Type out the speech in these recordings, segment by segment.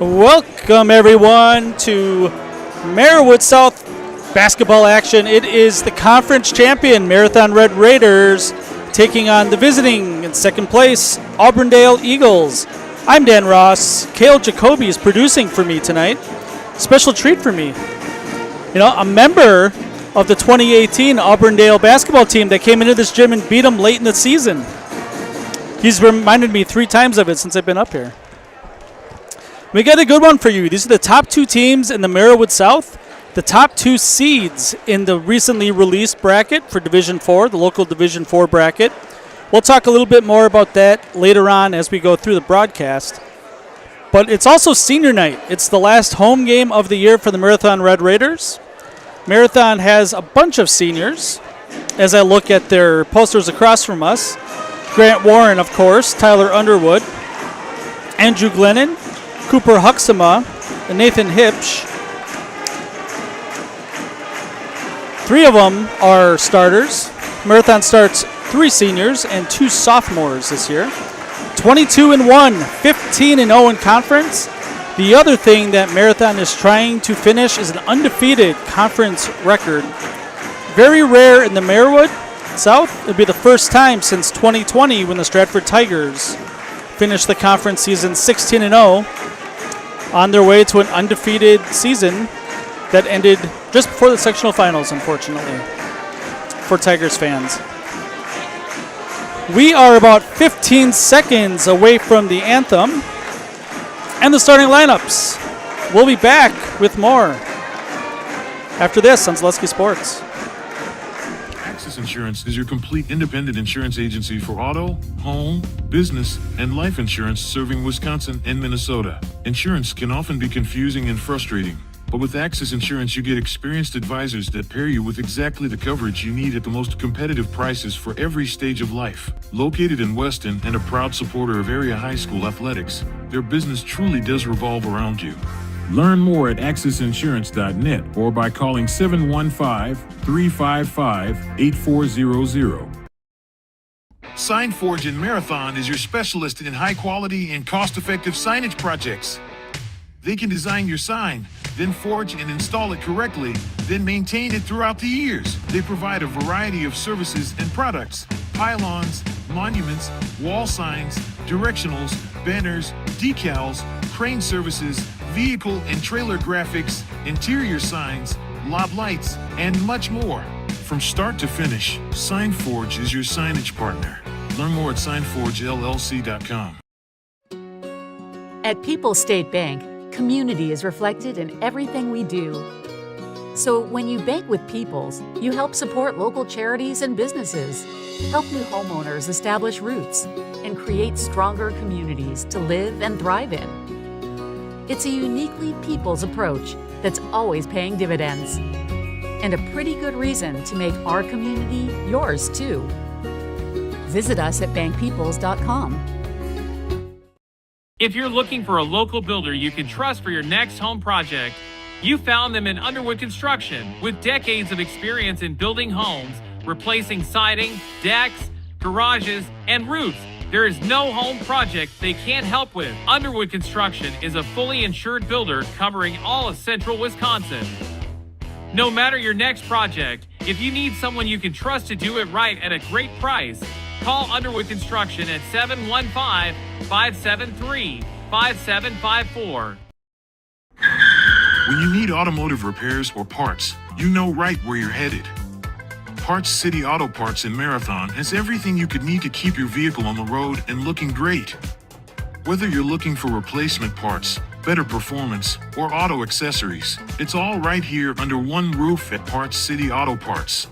Welcome, everyone, to Marywood South basketball action. It is the conference champion, Marathon Red Raiders, taking on the visiting in second place, Auburndale Eagles. I'm Dan Ross. Cale Jacoby is producing for me tonight. Special treat for me. You know, a member of the 2018 Auburndale basketball team that came into this gym and beat them late in the season. He's reminded me 3 times of it since I've been up here. We got a good one for you. These are the top 2 teams in the Marywood South, the top 2 seeds in the recently released bracket for Division 4, the local Division 4 bracket. We'll talk a little bit more about that later on as we go through the broadcast. But it's also senior night. It's the last home game of the year for the Marathon Red Raiders. Marathon has a bunch of seniors. As I look at their posters across from us, Grant Warren, of course, Tyler Underwood, Andrew Glennon, Cooper Huxama, and Nathan Hipsch. 3 of them are starters. Marathon starts 3 seniors and 2 sophomores this year. 22-1, 15-0 in conference. The other thing that Marathon is trying to finish is an undefeated conference record. Very rare in the Marywood South. It'll be the first time since 2020 when the Stratford Tigers finished the conference season 16-0, on their way to an undefeated season that ended just before the sectional finals, unfortunately, for Tigers fans. We are about 15 seconds away from the anthem and the starting lineups. We'll be back with more after this on Zaleski Sports. Axis Insurance is your complete independent insurance agency for auto, home, business, and life insurance serving Wisconsin and Minnesota. Insurance can often be confusing and frustrating, but with Axis Insurance you get experienced advisors that pair you with exactly the coverage you need at the most competitive prices for every stage of life. Located in Weston and a proud supporter of area high school athletics, their business truly does revolve around you. Learn more at AxisInsurance.net or by calling 715-355-8400. SignForge in Marathon is your specialist in high-quality and cost-effective signage projects. They can design your sign, then forge and install it correctly, then maintain it throughout the years. They provide a variety of services and products: pylons, monuments, wall signs, directionals, banners, decals, crane services, vehicle and trailer graphics, interior signs, lot lights, and much more. From start to finish, SignForge is your signage partner. Learn more at signforgellc.com. At People's State Bank, community is reflected in everything we do. So when you bank with People's, you help support local charities and businesses, help new homeowners establish roots, and create stronger communities to live and thrive in. It's a uniquely People's approach that's always paying dividends. And a pretty good reason to make our community yours too. Visit us at bankpeoples.com. If you're looking for a local builder you can trust for your next home project, you found them in Underwood Construction. With decades of experience in building homes, replacing siding, decks, garages, and roofs, there is no home project they can't help with. Underwood Construction is a fully insured builder covering all of central Wisconsin. No matter your next project, if you need someone you can trust to do it right at a great price, call Underwood Construction at 715-573-5754. When you need automotive repairs or parts, you know right where you're headed. Parts City Auto Parts in Marathon has everything you could need to keep your vehicle on the road and looking great. Whether you're looking for replacement parts, better performance, or auto accessories, it's all right here under one roof at Parts City Auto Parts.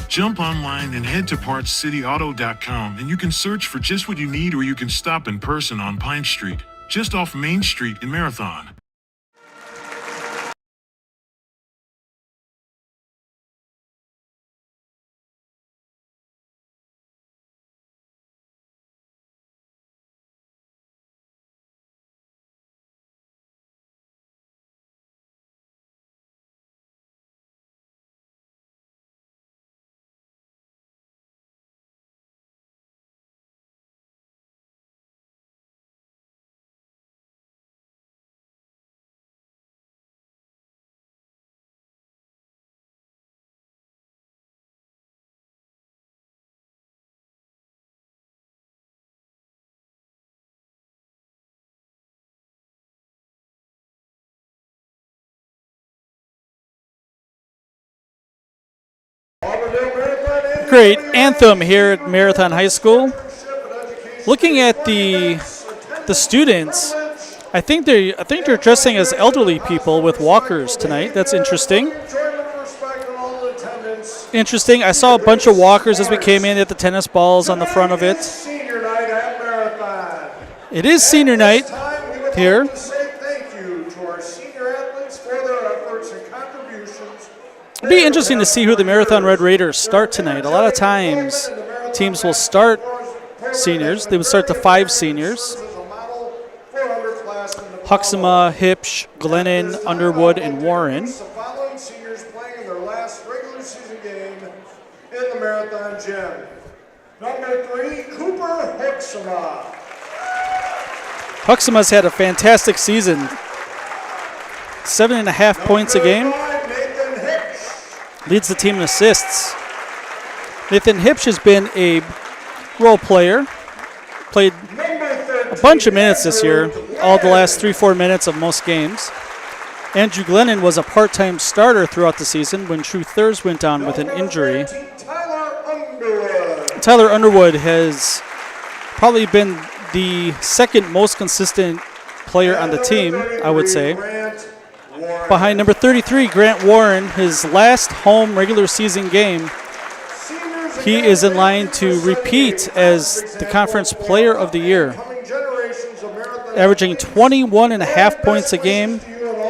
Jump online and head to PartsCityAuto.com and you can search for just what you need, or you can stop in person on Pine Street, just off Main Street in Marathon. Great anthem here at Marathon High School. Looking at the students, I think they're dressing as elderly people with walkers tonight. That's interesting. Interesting. I saw a bunch of walkers as we came in at the tennis balls on the front of it. It is senior night here. It'll be interesting to see who the Marathon Red Raiders start tonight. A lot of times teams will start seniors. They would start the 5 seniors. Huxama, Hipsch, Glennon, Underwood, and Warren. The following seniors playing in their last regular season game in the Marathon Gym. Number 3, Cooper Huxama. Huxama's had a fantastic season. 7.5 points a game. Leads the team in assists. Nathan Hipsch has been a role player. Played a bunch of minutes this year, all the last 3-4 minutes of most games. Andrew Glennon was a part-time starter throughout the season when True Thurs went down with an injury. Tyler Underwood has probably been the second most consistent player on the team, I would say. Behind number 33, Grant Warren, his last home regular season game, he is in line to repeat as the conference player of the year, averaging 21.5 points a game,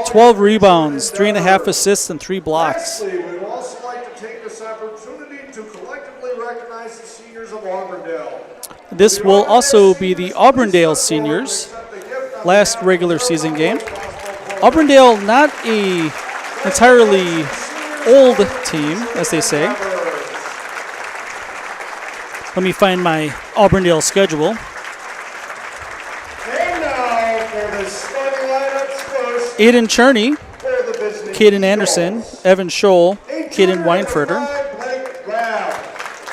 12 rebounds, 3.5 assists, and 3 blocks. We'd also like to take this opportunity to collectively recognize the seniors of Auburndale. This will also be the Auburndale seniors' last regular season game. Auburndale, not a entirely old team, as they say. Let me find my Auburndale schedule. And now for the starting lineups first. Aiden Cherney, For the visiting Caden Anderson, Evan Scholl, Caden Weinferter.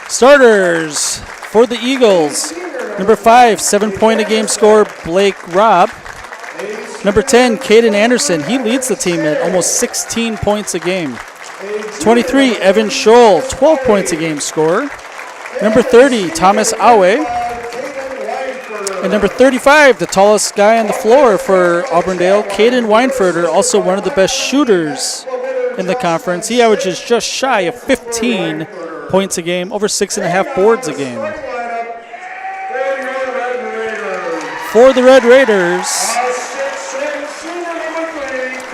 Starters for the Eagles. Number 5, 7-point-a-game scorer, Blake Robb. Number 10, Caden Anderson. He leads the team at almost 16 points a game. 23, Evan Scholl, 12 points a game scorer. Number 30, Thomas Awe. And number 35, the tallest guy on the floor for Auburndale, Caden Weinferter, also one of the best shooters in the conference. He averages just shy of 15 points a game, over 6.5 boards a game. For the Red Raiders,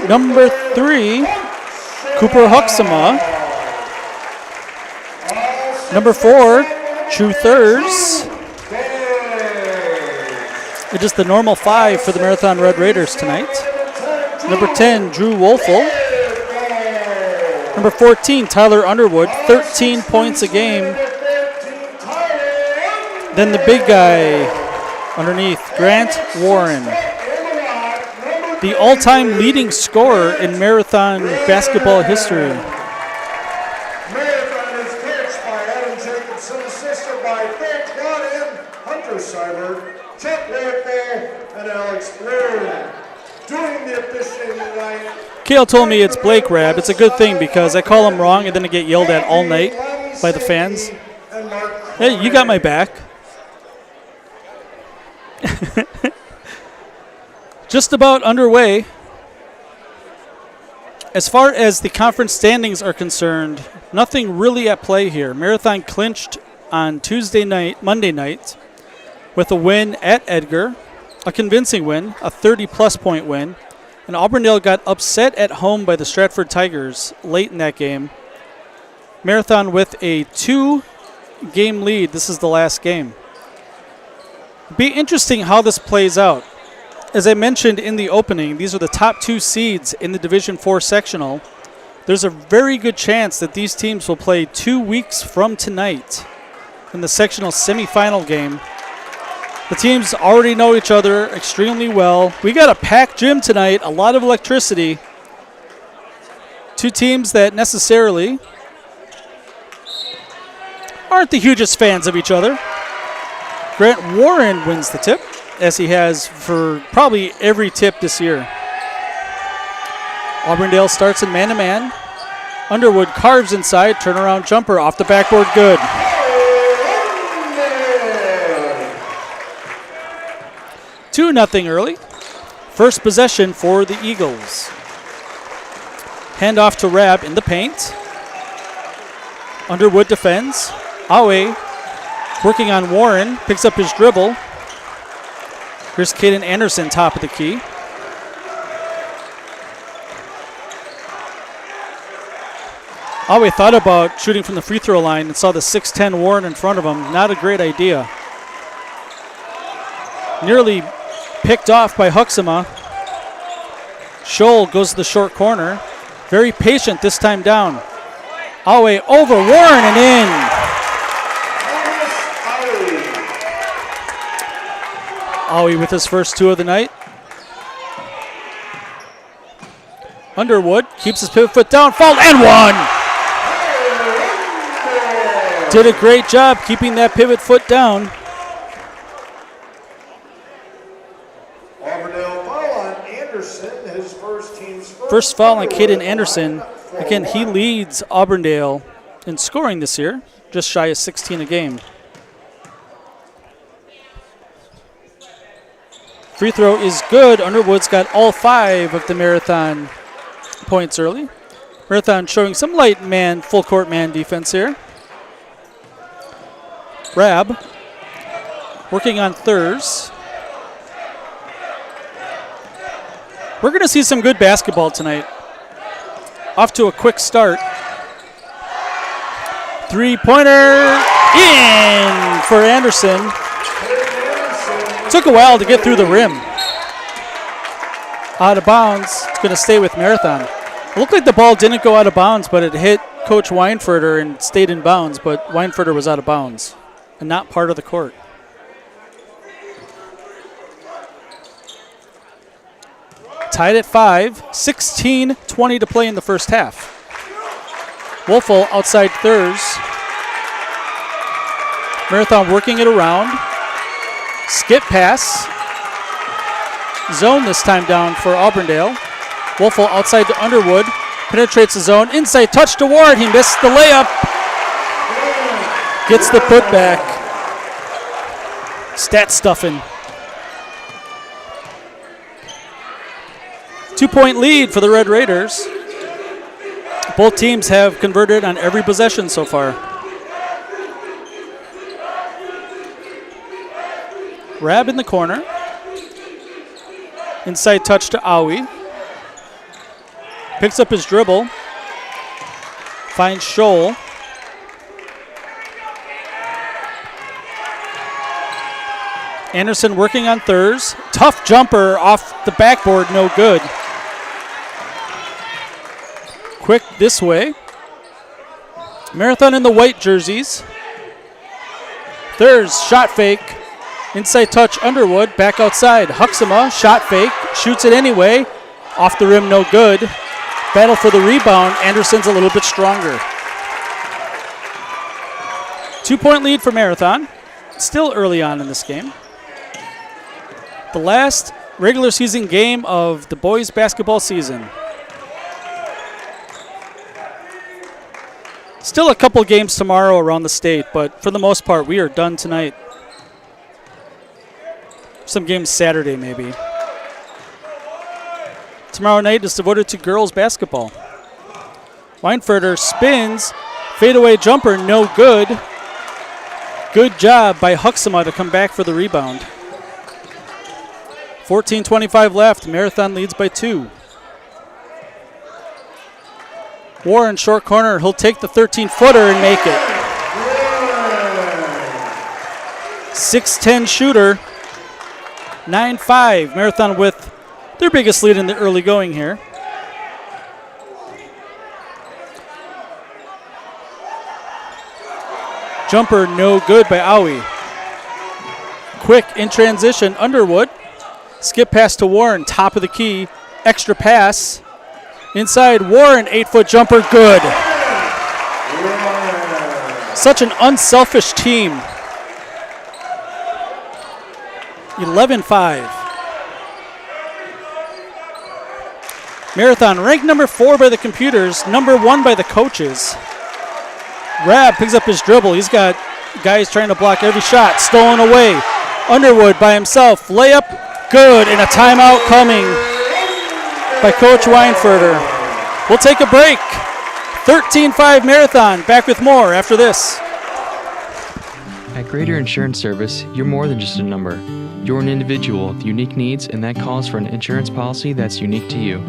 number 3, Cooper Huxama. Number 4, True Thurs. It's just the normal 5 for the Marathon Red Raiders tonight. Number 10, Drew Wolfel. Number 14, Tyler Underwood, 13 points a game. Then the big guy underneath, Grant Warren, the all-time leading scorer in Marathon basketball history. Marathon is coached by Adam Jacobson, assisted by Phil Claudin, Hunter Seibert, Chuck Wolfel, and Alex Bloom. Doing the officiating tonight. Kale told me it's Blake Rabb. It's a good thing because I call him wrong and then I get yelled at all night by the fans. Hey, you got my back. Just about underway. As far as the conference standings are concerned, nothing really at play here. Marathon clinched on Monday night, with a win at Edgar, a convincing win, a 30-plus point win, and Auburndale got upset at home by the Stratford Tigers late in that game. Marathon with a 2-game lead. This is the last game. It'll be interesting how this plays out. As I mentioned in the opening, these are the top 2 seeds in the Division IV sectional. There's a very good chance that these teams will play 2 weeks from tonight in the sectional semifinal game. The teams already know each other extremely well. We got a packed gym tonight, a lot of electricity. 2 teams that necessarily aren't the hugest fans of each other. Grant Warren wins the tip, as he has for probably every tip this year. Auburndale starts in man-to-man. Underwood carves inside, turnaround jumper off the backboard, good. 2-0 early. First possession for the Eagles. Handoff to Rab in the paint. Underwood defends. Awe working on Warren, picks up his dribble. Here's Caden Anderson, top of the key. Awe thought about shooting from the free throw line and saw the 6'10 Warren in front of him. Not a great idea. Nearly picked off by Huxama. Scholl goes to the short corner. Very patient this time down. Awe over Warren and in. Awe with his first 2 of the night. Underwood keeps his pivot foot down, fouled, and one. Did a great job keeping that pivot foot down. Auburndale foul on Anderson, his first team's First foul on Caden Anderson. Again, he leads Auburndale in scoring this year, just shy of 16 a game. Free throw is good. Underwood's got all 5 of the Marathon points early. Marathon showing some light man, full court man defense here. Rab working on thirds. We're going to see some good basketball tonight. Off to a quick start. Three-pointer in for Anderson. Took a while to get through the rim. Out of bounds. It's going to stay with Marathon. It looked like the ball didn't go out of bounds, but it hit Coach Weinfurter and stayed in bounds, but Weinfurter was out of bounds and not part of the court. Tied at 5, 16-20 to play in the first half. Wolfel outside thirds. Marathon working it around. Skip pass. Zone this time down for Auburndale. Wolfel outside to Underwood. Penetrates the zone. Inside touch to Ward. He missed the layup. Gets the putback. Stat stuffing. 2-point lead for the Red Raiders. Both teams have converted on every possession so far. Rab in the corner. Inside touch to Awe. Picks up his dribble. Finds Scholl. Anderson working on thirds. Tough jumper off the backboard, no good. Quick this way. Marathon in the white jerseys. Thirds, shot fake. Inside touch, Underwood, back outside. Huxama, shot fake, shoots it anyway. Off the rim, no good. Battle for the rebound. Anderson's a little bit stronger. 2-point lead for Marathon. Still early on in this game. The last regular season game of the boys basketball season. Still a couple games tomorrow around the state, but for the most part, we are done tonight. Some games Saturday, maybe. Tomorrow night is devoted to girls basketball. Weinfurter spins. Fadeaway jumper, no good. Good job by Huxama to come back for the rebound. 14:25 left. Marathon leads by 2. Warren, short corner. He'll take the 13-footer and make it. 6'10 shooter. 9-5. Marathon with their biggest lead in the early going here. Jumper no good by Awe. Quick in transition, Underwood. Skip pass to Warren, top of the key. Extra pass. Inside Warren, 8-foot jumper, good. Such an unselfish team. 11-5. Marathon ranked number 4 by the computers, number 1 by the coaches. Rab picks up his dribble. He's got guys trying to block every shot. Stolen away. Underwood by himself. Layup, good, and a timeout coming by Coach Weinfurter. We'll take a break. 13-5 Marathon. Back with more after this. At Greater Insurance Service, you're more than just a number. You're an individual with unique needs, and that calls for an insurance policy that's unique to you.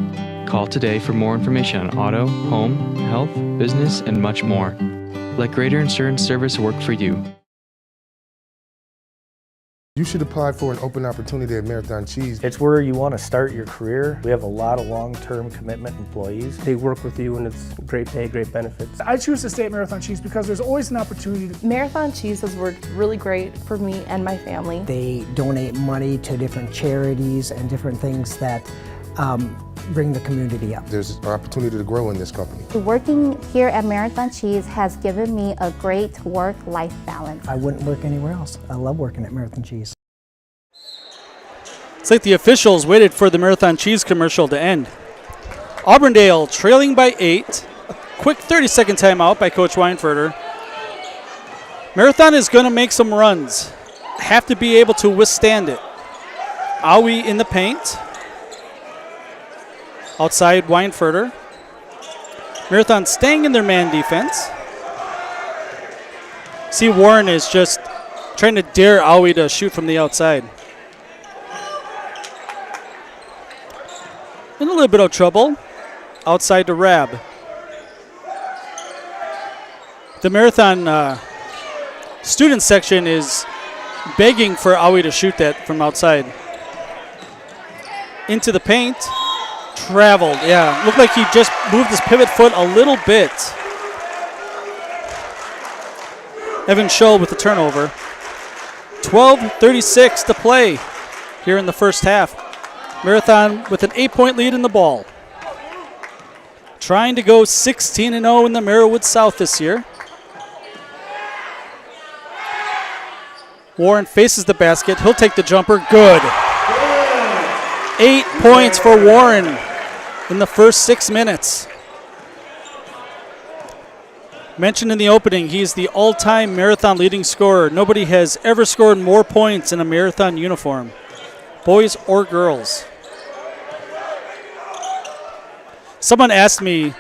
Call today for more information on auto, home, health, business, and much more. Let Greater Insurance Service work for you. You should apply for an open opportunity at Marathon Cheese. It's where you want to start your career. We have a lot of long-term commitment employees. They work with you and it's great pay, great benefits. I choose to stay at Marathon Cheese because there's always an opportunity. Marathon Cheese has worked really great for me and my family. They donate money to different charities and different things that bring the community up. There's an opportunity to grow in this company. Working here at Marathon Cheese has given me a great work-life balance. I wouldn't work anywhere else. I love working at Marathon Cheese. It's like the officials waited for the Marathon Cheese commercial to end. Auburndale trailing by 8. Quick 30-second timeout by Coach Weinfurter. Marathon is going to make some runs. Have to be able to withstand it. Aui in the paint. Outside Weinfurter. Marathon staying in their man defense. See, Warren is just trying to dare Aui to shoot from the outside. In a little bit of trouble. Outside to Rab. The Marathon student section is begging for Aui to shoot that from outside. Into the paint. Traveled, yeah. Looked like he just moved his pivot foot a little bit. Evan Scholl with the turnover. 12:36 to play here in the first half. Marathon with an 8-point lead in the ball. Trying to go 16-0 in the Merriwood South this year. Warren faces the basket. He'll take the jumper. Good. 8 points for Warren in the first 6 minutes. Mentioned in the opening, he's the all-time Marathon leading scorer. Nobody has ever scored more points in a Marathon uniform, boys or girls. Someone asked me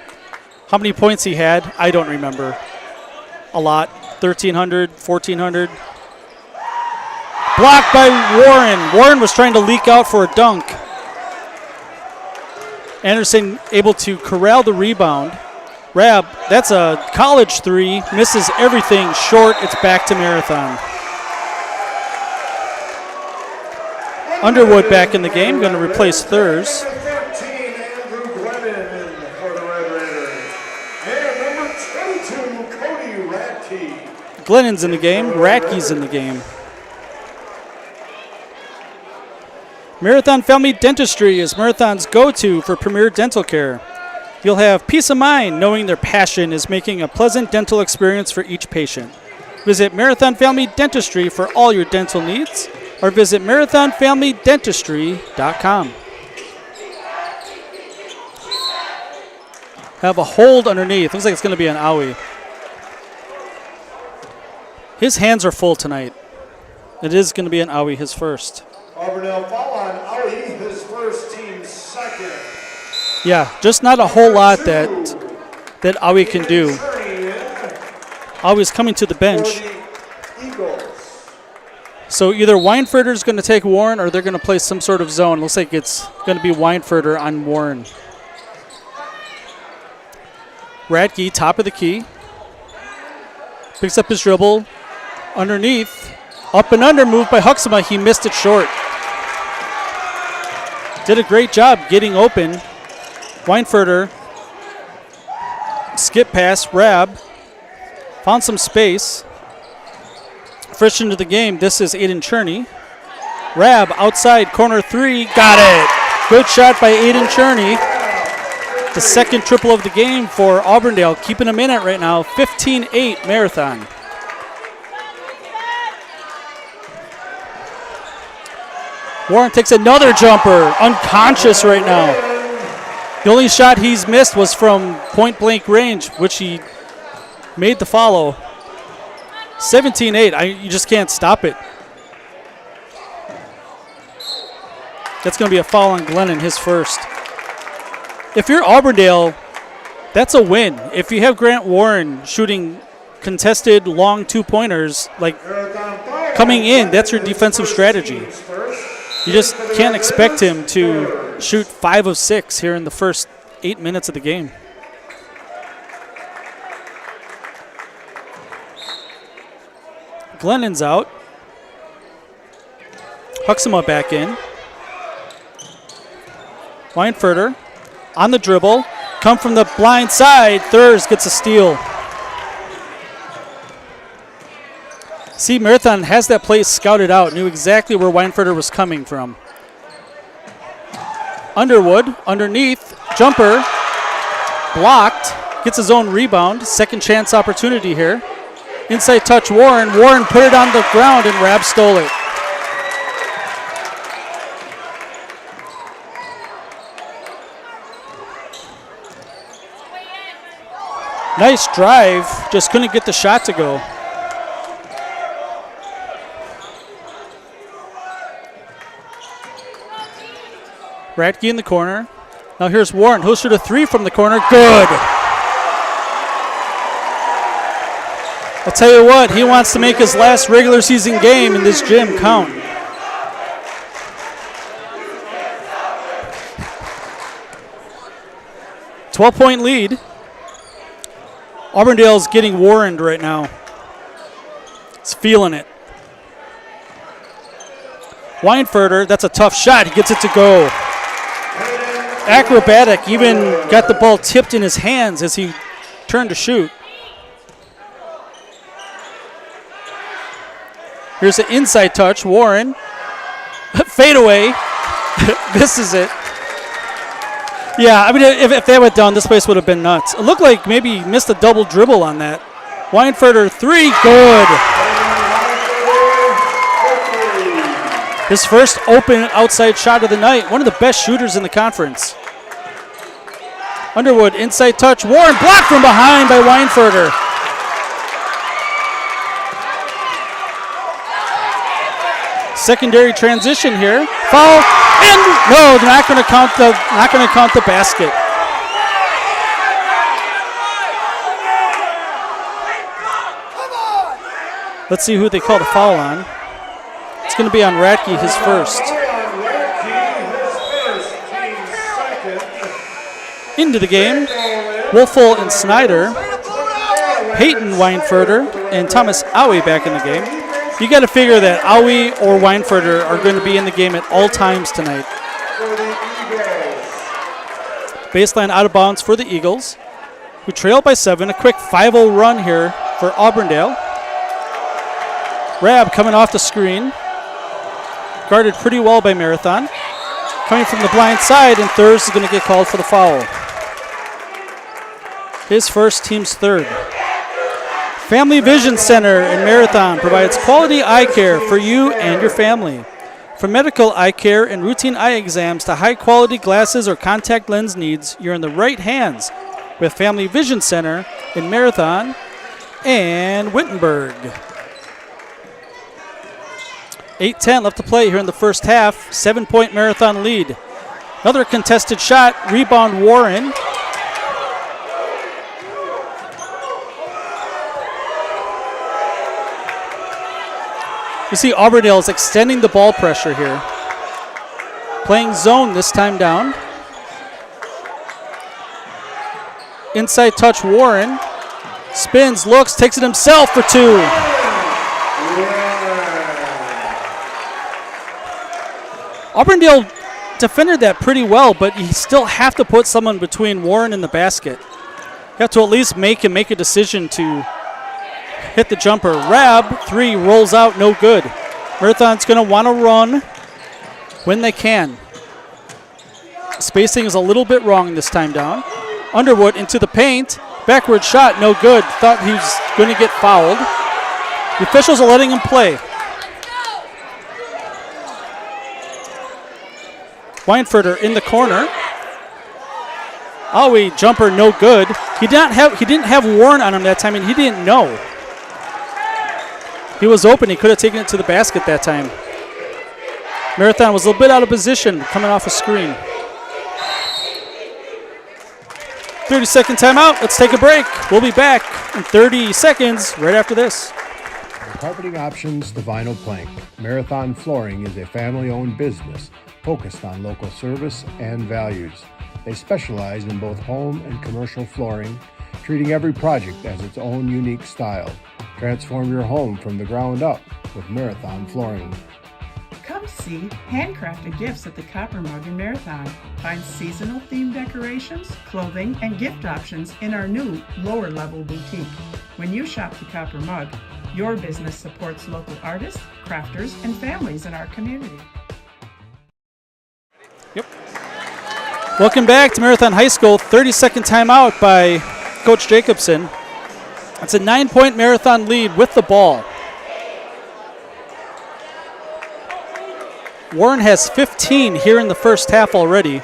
how many points he had. I don't remember. A lot. 1,300, 1,400. Blocked by Warren. Warren was trying to leak out for a dunk. Anderson able to corral the rebound. Rab, that's a college three. Misses everything short. It's back to Marathon. Underwood back in the game. Going to replace Thurs. Glennon's in the game. Radke's in the game. Marathon Family Dentistry is Marathon's go-to for premier dental care. You'll have peace of mind knowing their passion is making a pleasant dental experience for each patient. Visit Marathon Family Dentistry for all your dental needs or visit marathonfamilydentistry.com. Have a hold underneath. Looks like it's going to be an Aui. His hands are full tonight. It is going to be an Aui, his first. Auburndale foul on Aui, his first, team second. Yeah, just not a whole lot that Aui can do. Aui's coming to the bench. So either Weinfurter's going to take Warren or they're going to play some sort of zone. Looks like it's going to be Weinfurter on Warren. Radke, top of the key. Picks up his dribble. Underneath. Up and under move by Huxama. He missed it short. Did a great job getting open. Weinfurter. Skip pass. Rab. Found some space. Fresh into the game. This is Aiden Cherney. Rab outside corner three. Got it. Good shot by Aiden Cherney. The second triple of the game for Auburndale. Keeping them in it right now. 15-8 Marathon. Warren takes another jumper. Unconscious right now. The only shot he's missed was from point-blank range, which he made the follow. 17-8. You just can't stop it. That's going to be a foul on Glennon, his first. If you're Auburndale, that's a win. If you have Grant Warren shooting contested long two-pointers, like coming in, that's your defensive strategy. You just can't expect him to shoot 5 of 6 here in the first 8 minutes of the game. Glennon's out. Huxama back in. Weinfurter on the dribble. Come from the blind side. Thurs gets a steal. See, Marathon has that play scouted out. Knew exactly where Weinfurter was coming from. Underwood underneath. Jumper. Blocked. Gets his own rebound. Second chance opportunity here. Inside touch Warren. Warren put it on the ground and Rab stole it. Nice drive. Just couldn't get the shot to go. Radke in the corner. Now here's Warren. He'll shoot a 3 from the corner. Good. I'll tell you what, he wants to make his last regular season game in this gym count. $12-point lead. Auburndale's getting warrened right now. It's feeling it. Weinfurter, that's a tough shot. He gets it to go. Acrobatic, even got the ball tipped in his hands as he turned to shoot. Here's an inside touch. Warren. Fade away. Misses it. Yeah, I mean, if they went down, this place would have been nuts. It looked like maybe he missed a double dribble on that. Weinfurter, 3, good. His first open outside shot of the night. One of the best shooters in the conference. Underwood, inside touch. Warren blocked from behind by Weinfurter. Secondary transition here. Foul. And no, they're not going to count the basket. Let's see who they call the foul on. It's going to be on Radke, his first. Into the game, Wolfel and Snyder, Peyton Weinfurter, and Thomas Owie back in the game. You got to figure that Owie or Weinfurter are going to be in the game at all times tonight. Baseline out of bounds for the Eagles, who trail by 7. A quick 5-0 run here for Auburndale. Rab coming off the screen. Guarded pretty well by Marathon. Coming from the blind side, and Thurs is going to get called for the foul. His first, team's third. Family Vision Center in Marathon provides quality eye care for you and your family. From medical eye care and routine eye exams to high-quality glasses or contact lens needs, you're in the right hands with Family Vision Center in Marathon and Wittenberg. 8:10 left to play here in the first half. 7-point Marathon lead. Another contested shot. Rebound Warren. You see Auburndale is extending the ball pressure here. Playing zone this time down. Inside touch Warren. Spins, looks, takes it himself for 2. Auburndale defended that pretty well, but you still have to put someone between Warren and the basket. You have to at least make him make a decision to hit the jumper. Rab, 3, rolls out, no good. Marathon's going to want to run when they can. Spacing is a little bit wrong this time down. Underwood into the paint. Backward shot, no good. Thought he was going to get fouled. The officials are letting him play. Weinfurter in the corner. Owie, jumper no good. He didn't have Warren on him that time, and he didn't know. He was open. He could have taken it to the basket that time. Marathon was a little bit out of position coming off a screen. 30-second timeout. Let's take a break. We'll be back in 30 seconds right after this. From carpeting options to vinyl plank, Marathon Flooring is a family-owned business focused on local service and values. They specialize in both home and commercial flooring, treating every project as its own unique style. Transform your home from the ground up with Marathon Flooring. Come see handcrafted gifts at the Copper Mug in Marathon. Find seasonal themed decorations, clothing, and gift options in our new lower level boutique. When you shop the Copper Mug, your business supports local artists, crafters, and families in our community. Yep. Welcome back to Marathon High School. 30-second timeout by Coach Jacobson. It's a 9-point Marathon lead with the ball. Warren has 15 here in the first half already.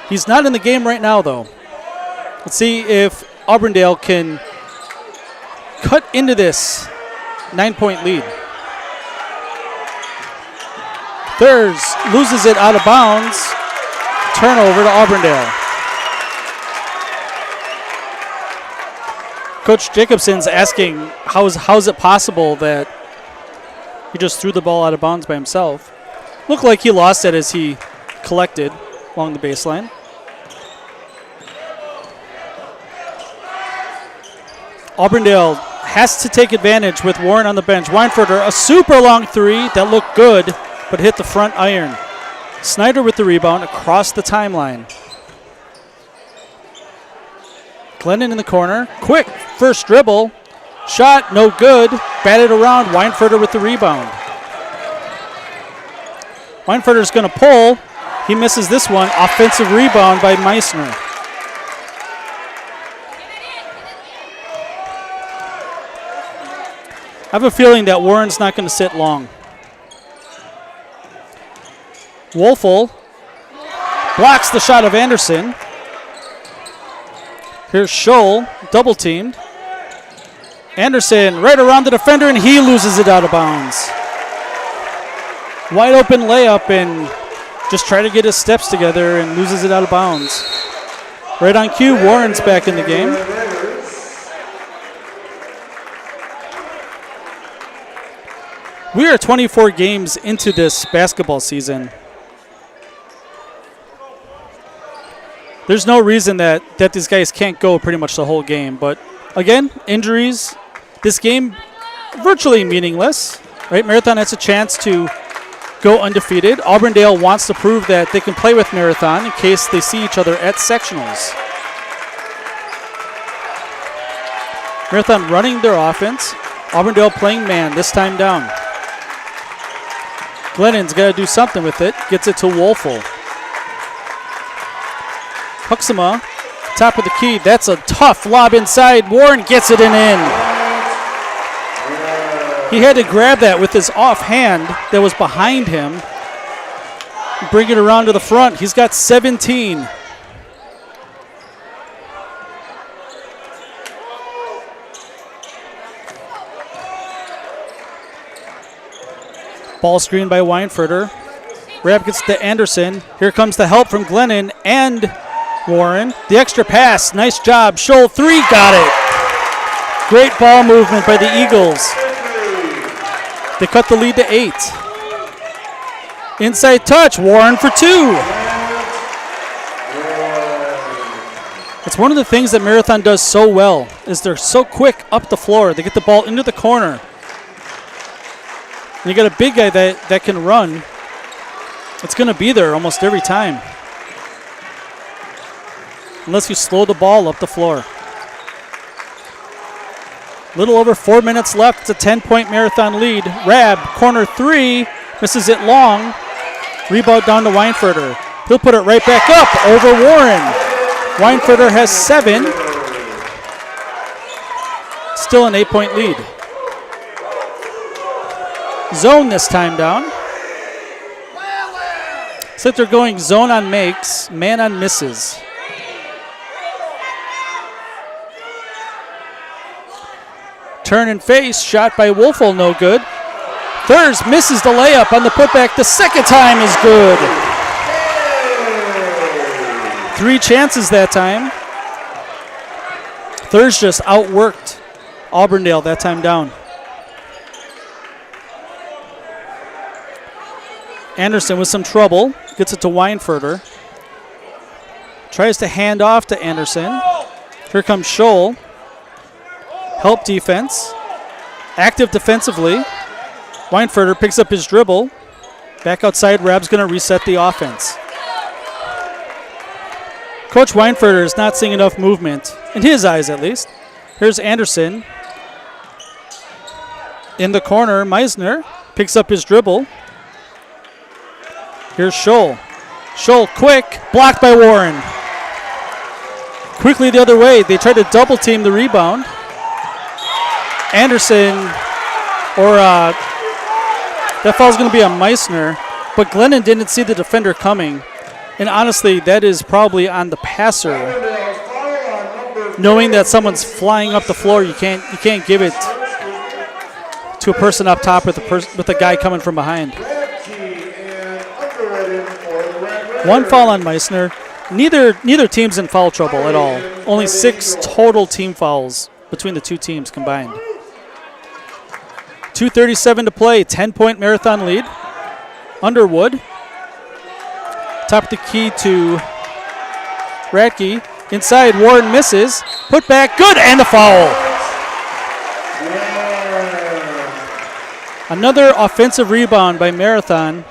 He's not in the game right now, though. Let's see if Auburndale can cut into this 9-point lead. Thurs loses it out of bounds. Turnover to Auburndale. Coach Jacobson's asking, how is it possible that he just threw the ball out of bounds by himself? Looked like he lost it as he collected along the baseline. Auburndale has to take advantage with Warren on the bench. Weinfurter, a super long three that looked good, but hit the front iron. Snyder with the rebound across the timeline. Glennon in the corner. Quick first dribble. Shot, no good. Batted around. Weinfurter with the rebound. Weinfurter's going to pull. He misses this one. Offensive rebound by Meissner. I have a feeling that Warren's not going to sit long. Wolfel blocks the shot of Anderson. Here's Scholl, double teamed. Anderson right around the defender, and he loses it out of bounds. Wide open layup, and just try to get his steps together and loses it out of bounds. Right on cue, Warren's back in the game. We are 24 games into this basketball season. There's no reason that these guys can't go pretty much the whole game. But again, injuries, this game virtually meaningless. Right? Marathon has a chance to go undefeated. Auburndale wants to prove that they can play with Marathon in case they see each other at sectionals. Marathon running their offense. Auburndale playing man, this time down. Glennon's got to do something with it. Gets it to Wolfel. Huxama, top of the key. That's a tough lob inside. Warren gets it and in. He had to grab that with his offhand that was behind him. Bring it around to the front. He's got 17. Ball screen by Weinfurter. Rap gets to Anderson. Here comes the help from Glennon and Warren. The extra pass. Nice job. Scholl three. Got it. Great ball movement by the Eagles. They cut the lead to 8. Inside touch. Warren for 2. It's one of the things that Marathon does so well is they're so quick up the floor. They get the ball into the corner. And you got a big guy that can run. It's going to be there almost every time. Unless you slow the ball up the floor. Little over 4 minutes left. It's a 10-point Marathon lead. Rab, corner 3, misses it long. Rebound down to Weinfurter. He'll put it right back up over Warren. Weinfurter has 7. Still an 8-point lead. Zone this time down. Looks like they're going zone on makes, man on misses. Turn and face, shot by Wolfel, no good. Thurs misses the layup on the putback. The second time is good. 3 chances that time. Thurs just outworked Auburndale that time down. Anderson with some trouble. Gets it to Weinfurter. Tries to hand off to Anderson. Here comes Scholl. Help defense. Active defensively. Weinfurter picks up his dribble. Back outside, Rab's going to reset the offense. Coach Weinfurter is not seeing enough movement, in his eyes at least. Here's Anderson. In the corner, Meisner picks up his dribble. Here's Scholl. Scholl quick, blocked by Warren. Quickly the other way, they try to double team the rebound. Anderson, or that foul's going to be on Meisner, but Glennon didn't see the defender coming. And honestly, that is probably on the passer. Knowing that someone's flying up the floor, you can't give it to a person up top with a guy coming from behind. 1 foul on Meisner. Neither team's in foul trouble at all. Only 6 total team fouls between the 2 teams combined. 2:37 to play, 10-point Marathon lead. Underwood. Top of the key to Radke. Inside, Warren misses. Put back, good, and the foul. Another offensive rebound by Marathon.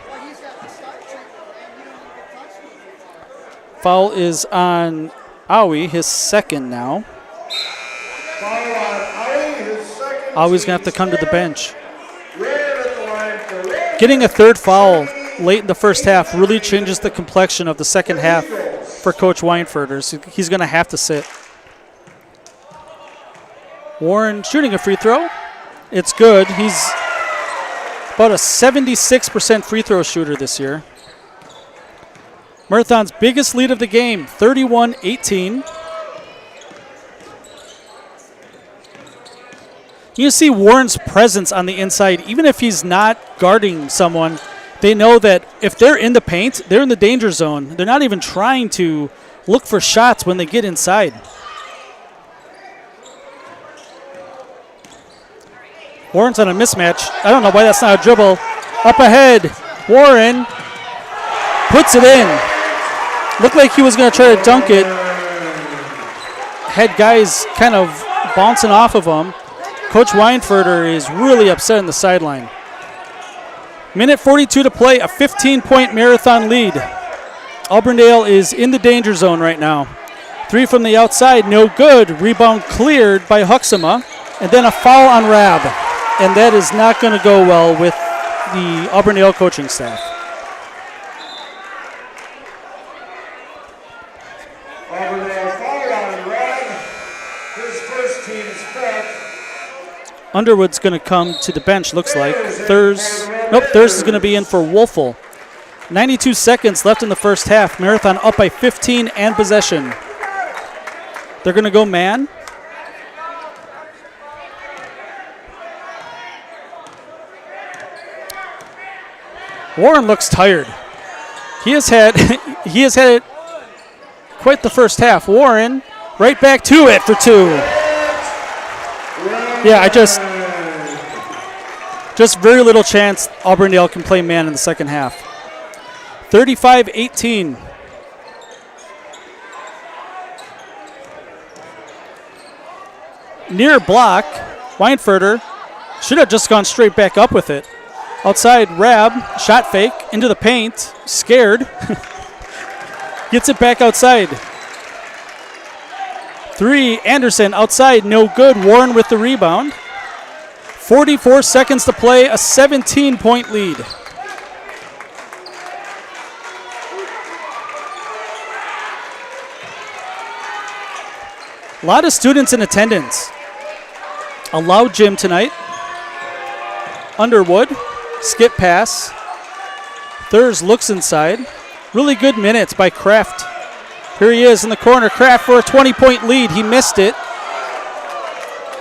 Foul is on Aui, his second now. Aui's going to have to come to the bench. Getting a 3rd foul late in the first half really changes the complexion of the second half for Coach Weinfurter. So he's going to have to sit. Warren shooting a free throw. It's good. He's about a 76% free throw shooter this year. Marathon's biggest lead of the game, 31-18. You see Warren's presence on the inside. Even if he's not guarding someone, they know that if they're in the paint, they're in the danger zone. They're not even trying to look for shots when they get inside. Warren's on a mismatch. I don't know why that's not a dribble. Up ahead, Warren puts it in. Looked like he was going to try to dunk it. Had guys kind of bouncing off of him. Coach Weinfurter is really upset on the sideline. Minute 42 to play, a 15-point Marathon lead. Auburndale is in the danger zone right now. 3 from the outside, no good. Rebound cleared by Huxama. And then a foul on Rab. And that is not going to go well with the Auburndale coaching staff. Auburndale foul on Rab. His first team's back. Underwood's going to come to the bench, looks like. Thurs is going to be in for Wolfel. 92 seconds left in the first half. Marathon up by 15 and possession. They're going to go man. Warren looks tired. He has had it quite the first half. Warren right back to it for 2. Yeah, just very little chance Auburndale can play man in the second half. 35-18. Near block, Weinfurter should have just gone straight back up with it. Outside, Rab, shot fake, into the paint, scared. Gets it back outside. 3, Anderson outside, no good. Warren with the rebound. 44 seconds to play, a 17-point lead. A lot of students in attendance. A loud gym tonight. Underwood, skip pass. Thurs looks inside. Really good minutes by Kraft. Here he is in the corner. Kraft for a 20-point lead. He missed it.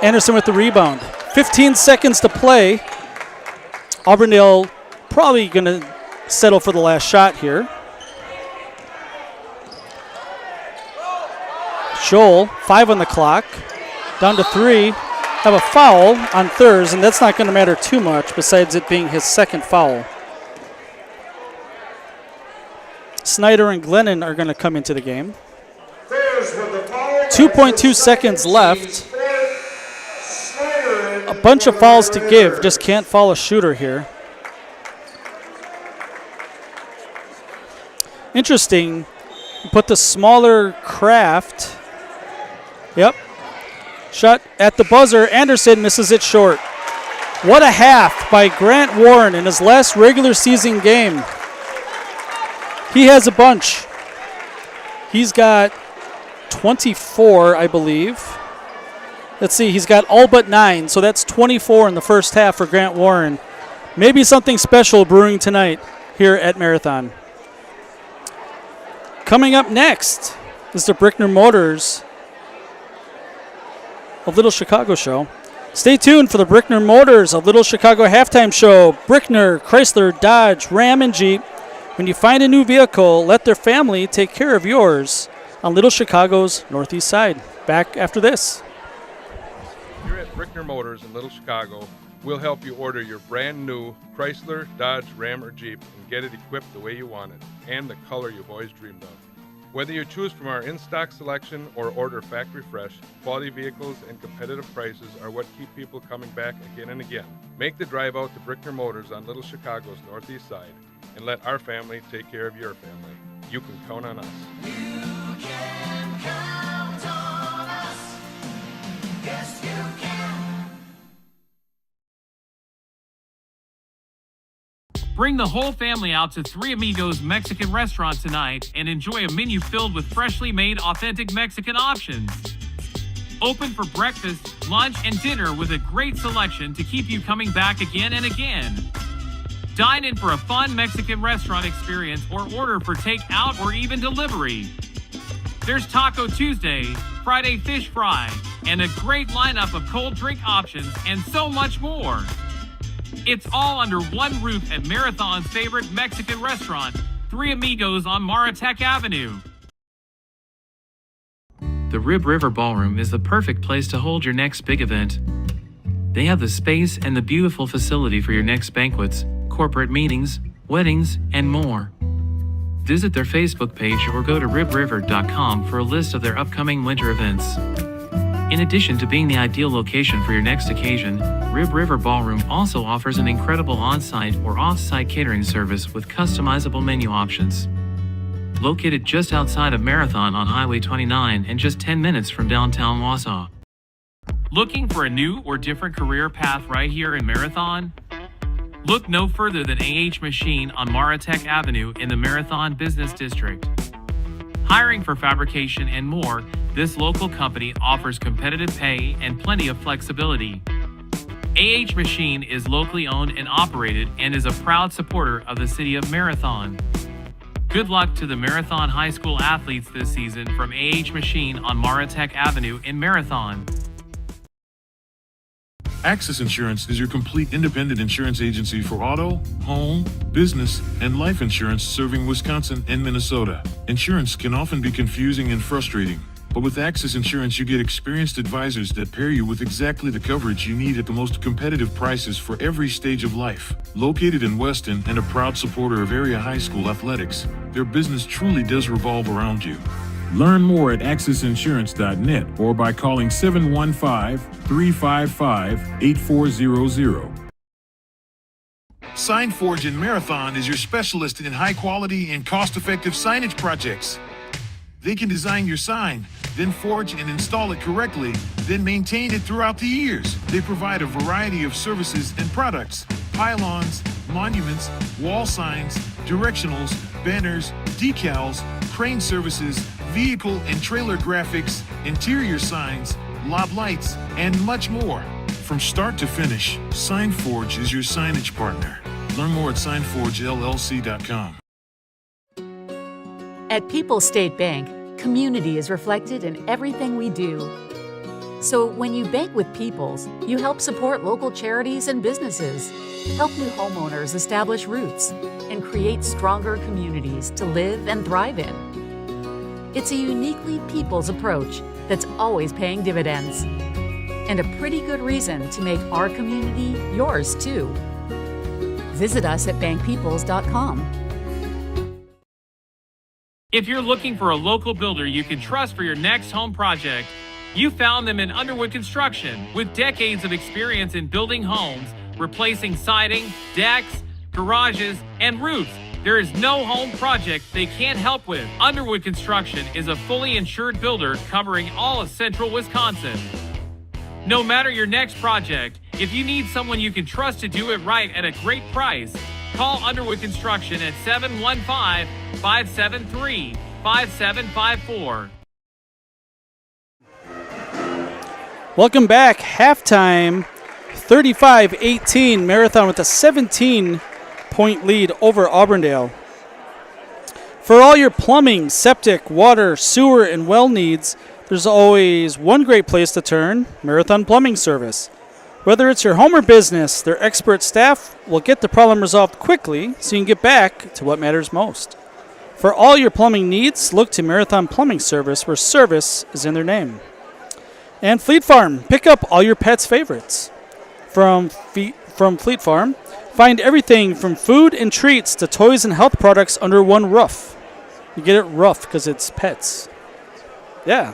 Anderson with the rebound. 15 seconds to play. Auburndale probably going to settle for the last shot here. Joel, 5 on the clock. Down to 3. Have a foul on Thurs, and that's not going to matter too much besides it being his second foul. Snyder and Glennon are going to come into the game. 2.2 seconds left. A bunch of fouls to give, just can't foul a shooter here. Interesting, put the smaller Kraft. Yep. Shot at the buzzer. Anderson misses it short. What a half by Grant Warren in his last regular season game. He has a bunch. He's got 24, I believe. Let's see, he's got all but 9, so that's 24 in the first half for Grant Warren. Maybe something special brewing tonight here at Marathon. Coming up next is the Brickner Motors of Little Chicago show. Stay tuned for the Brickner Motors of Little Chicago halftime show. Brickner, Chrysler, Dodge, Ram, and Jeep. When you find a new vehicle, let their family take care of yours on Little Chicago's northeast side. Back after this. Here at Brickner Motors in Little Chicago, we'll help you order your brand new Chrysler, Dodge, Ram, or Jeep and get it equipped the way you want it and the color you've always dreamed of. Whether you choose from our in-stock selection or order factory fresh, quality vehicles and competitive prices are what keep people coming back again and again. Make the drive out to Brickner Motors on Little Chicago's northeast side and let our family take care of your family. You can count on us. You can count on us. Yes, you can. Bring the whole family out to Three Amigos Mexican Restaurant tonight and enjoy a menu filled with freshly made authentic Mexican options. Open for breakfast, lunch, and dinner with a great selection to keep you coming back again and again. Dine in for a fun Mexican restaurant experience or order for takeout or even delivery. There's Taco Tuesday, Friday Fish Fry, and a great lineup of cold drink options and so much more. It's all under one roof at Marathon's favorite Mexican restaurant, Three Amigos on Maratech Avenue. The Rib River Ballroom is the perfect place to hold your next big event. They have the space and the beautiful facility for your next banquets, corporate meetings, weddings, and more. Visit their Facebook page or go to ribriver.com for a list of their upcoming winter events. In addition to being the ideal location for your next occasion, Rib River Ballroom also offers an incredible on-site or off-site catering service with customizable menu options. Located just outside of Marathon on Highway 29 and just 10 minutes from downtown Wausau. Looking for a new or different career path right here in Marathon? Look no further than AH Machine on Maratech Avenue in the Marathon Business District. Hiring for fabrication and more, this local company offers competitive pay and plenty of flexibility. AH Machine is locally owned and operated and is a proud supporter of the city of Marathon. Good luck to the Marathon High School athletes this season from AH Machine on Maratech Avenue in Marathon. Access Insurance is your complete independent insurance agency for auto, home, business, and life insurance serving Wisconsin and Minnesota. Insurance can often be confusing and frustrating, but with Access Insurance you get experienced advisors that pair you with exactly the coverage you need at the most competitive prices for every stage of life. Located in Weston and a proud supporter of area high school athletics, their business truly does revolve around you. Learn more at accessinsurance.net or by calling 715-355-8400. SignForge in Marathon is your specialist in high quality and cost-effective signage projects. They can design your sign, then forge and install it correctly, then maintain it throughout the years. They provide a variety of services and products: pylons, monuments, wall signs, directionals, banners, decals, crane services, vehicle and trailer graphics, interior signs, lot lights, and much more. From start to finish, SignForge is your signage partner. Learn more at signforgellc.com. At People's State Bank, community is reflected in everything we do. So when you bank with People's, you help support local charities and businesses, help new homeowners establish roots, and create stronger communities to live and thrive in. It's a uniquely People's approach that's always paying dividends. And a pretty good reason to make our community yours too. Visit us at bankpeoples.com. If you're looking for a local builder you can trust for your next home project, you found them in Underwood Construction. With decades of experience in building homes, replacing siding, decks, garages, and roofs, there is no home project they can't help with. Underwood Construction is a fully insured builder covering all of central Wisconsin. No matter your next project, if you need someone you can trust to do it right at a great price, call Underwood Construction at 715-573-5754. Welcome back. Halftime, 35-18. Marathon with a 17-point lead over Auburndale. For all your plumbing, septic, water, sewer, and well needs, there's always one great place to turn, Marathon Plumbing Service. Whether it's your home or business, their expert staff will get the problem resolved quickly so you can get back to what matters most. For all your plumbing needs, look to Marathon Plumbing Service, where service is in their name. And Fleet Farm, pick up all your pets' favorites. From Fleet Farm, find everything from food and treats to toys and health products under one roof. You get it rough because it's pets. Yeah.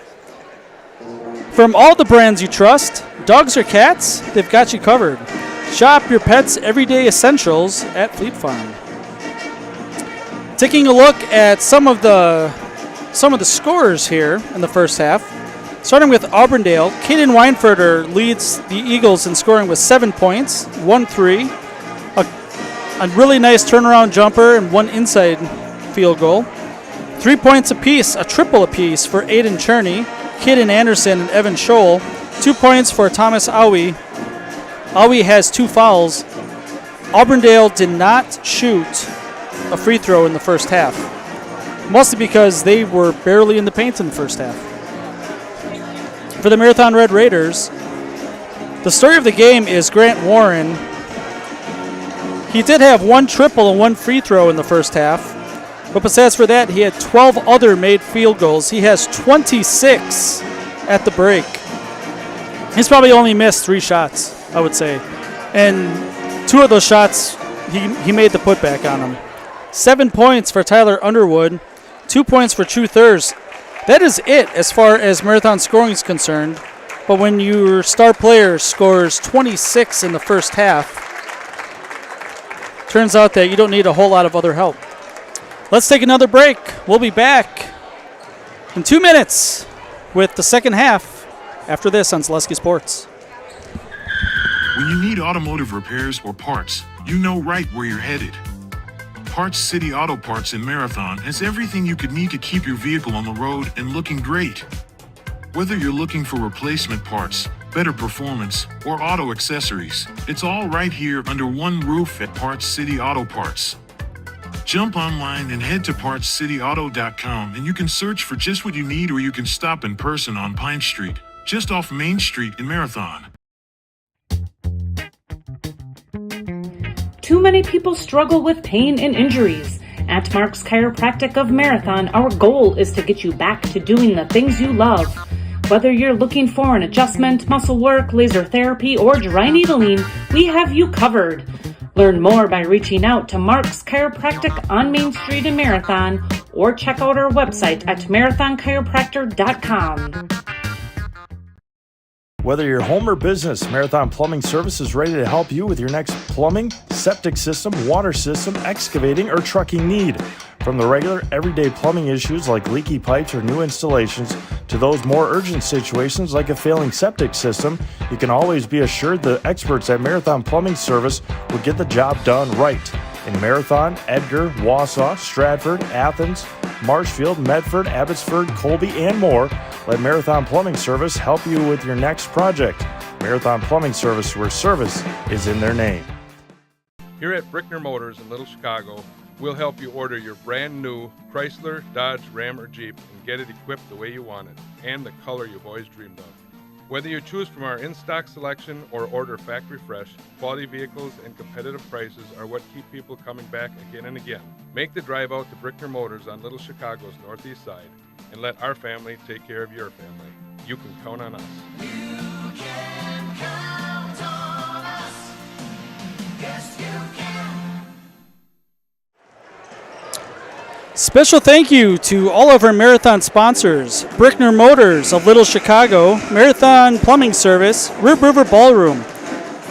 From all the brands you trust, dogs or cats, they've got you covered. Shop your pets' everyday essentials at Fleet Farm. Taking a look at some of the scores here in the first half. Starting with Auburndale, Caden Weinferter leads the Eagles in scoring with 7 points, 1-3, a really nice turnaround jumper and one inside field goal. 3 points apiece, a triple apiece for Aiden Cherney, Caden Anderson, and Evan Scholl. 2 points for Thomas Aui. Aui has 2 fouls. Auburndale did not shoot a free throw in the first half, mostly because they were barely in the paint in the first half. For the Marathon Red Raiders, the story of the game is Grant Warren. He did have 1 triple and 1 free throw in the first half, but besides for that, he had 12 other made field goals. He has 26 at the break. He's probably only missed 3 shots, I would say. And 2 of those shots, he made the putback on them. 7 points for Tyler Underwood, 2 points for True Thurs. That is it as far as Marathon scoring is concerned. But when your star player scores 26 in the first half, turns out that you don't need a whole lot of other help. Let's take another break. We'll be back in 2 minutes with the second half after this on Zaleski Sports. When you need automotive repairs or parts, you know right where you're headed. Parts City Auto Parts in Marathon has everything you could need to keep your vehicle on the road and looking great. Whether you're looking for replacement parts, better performance, or auto accessories, it's all right here under one roof at Parts City Auto Parts. Jump online and head to PartsCityAuto.com and you can search for just what you need, or you can stop in person on Pine Street, just off Main Street in Marathon. Too many people struggle with pain and injuries. At Mark's Chiropractic of Marathon, our goal is to get you back to doing the things you love. Whether you're looking for an adjustment, muscle work, laser therapy, or dry needling, we have you covered. Learn more by reaching out to Mark's Chiropractic on Main Street in Marathon, or check out our website at marathonchiropractor.com. Whether you're home or business, Marathon Plumbing Service is ready to help you with your next plumbing, septic system, water system, excavating, or trucking need. From the regular, everyday plumbing issues like leaky pipes or new installations to those more urgent situations like a failing septic system, you can always be assured the experts at Marathon Plumbing Service will get the job done right. In Marathon, Edgar, Wausau, Stratford, Athens, Marshfield, Medford, Abbotsford, Colby, and more, let Marathon Plumbing Service help you with your next project. Marathon Plumbing Service, where service is in their name. Here at Brickner Motors in Little Chicago, We'll help you order your brand new Chrysler, Dodge, Ram, or Jeep and get it equipped the way you want it and the color you've always dreamed of. Whether you choose from our in-stock selection or order factory fresh, quality vehicles and competitive prices are what keep people coming back again and again. Make the drive out to Brickner Motors on Little Chicago's northeast side and let our family take care of your family. You can count on us. You can count on us. Yes, you can. Special thank you to all of our marathon sponsors: Brickner Motors of Little Chicago, Marathon Plumbing Service, Rib River Ballroom,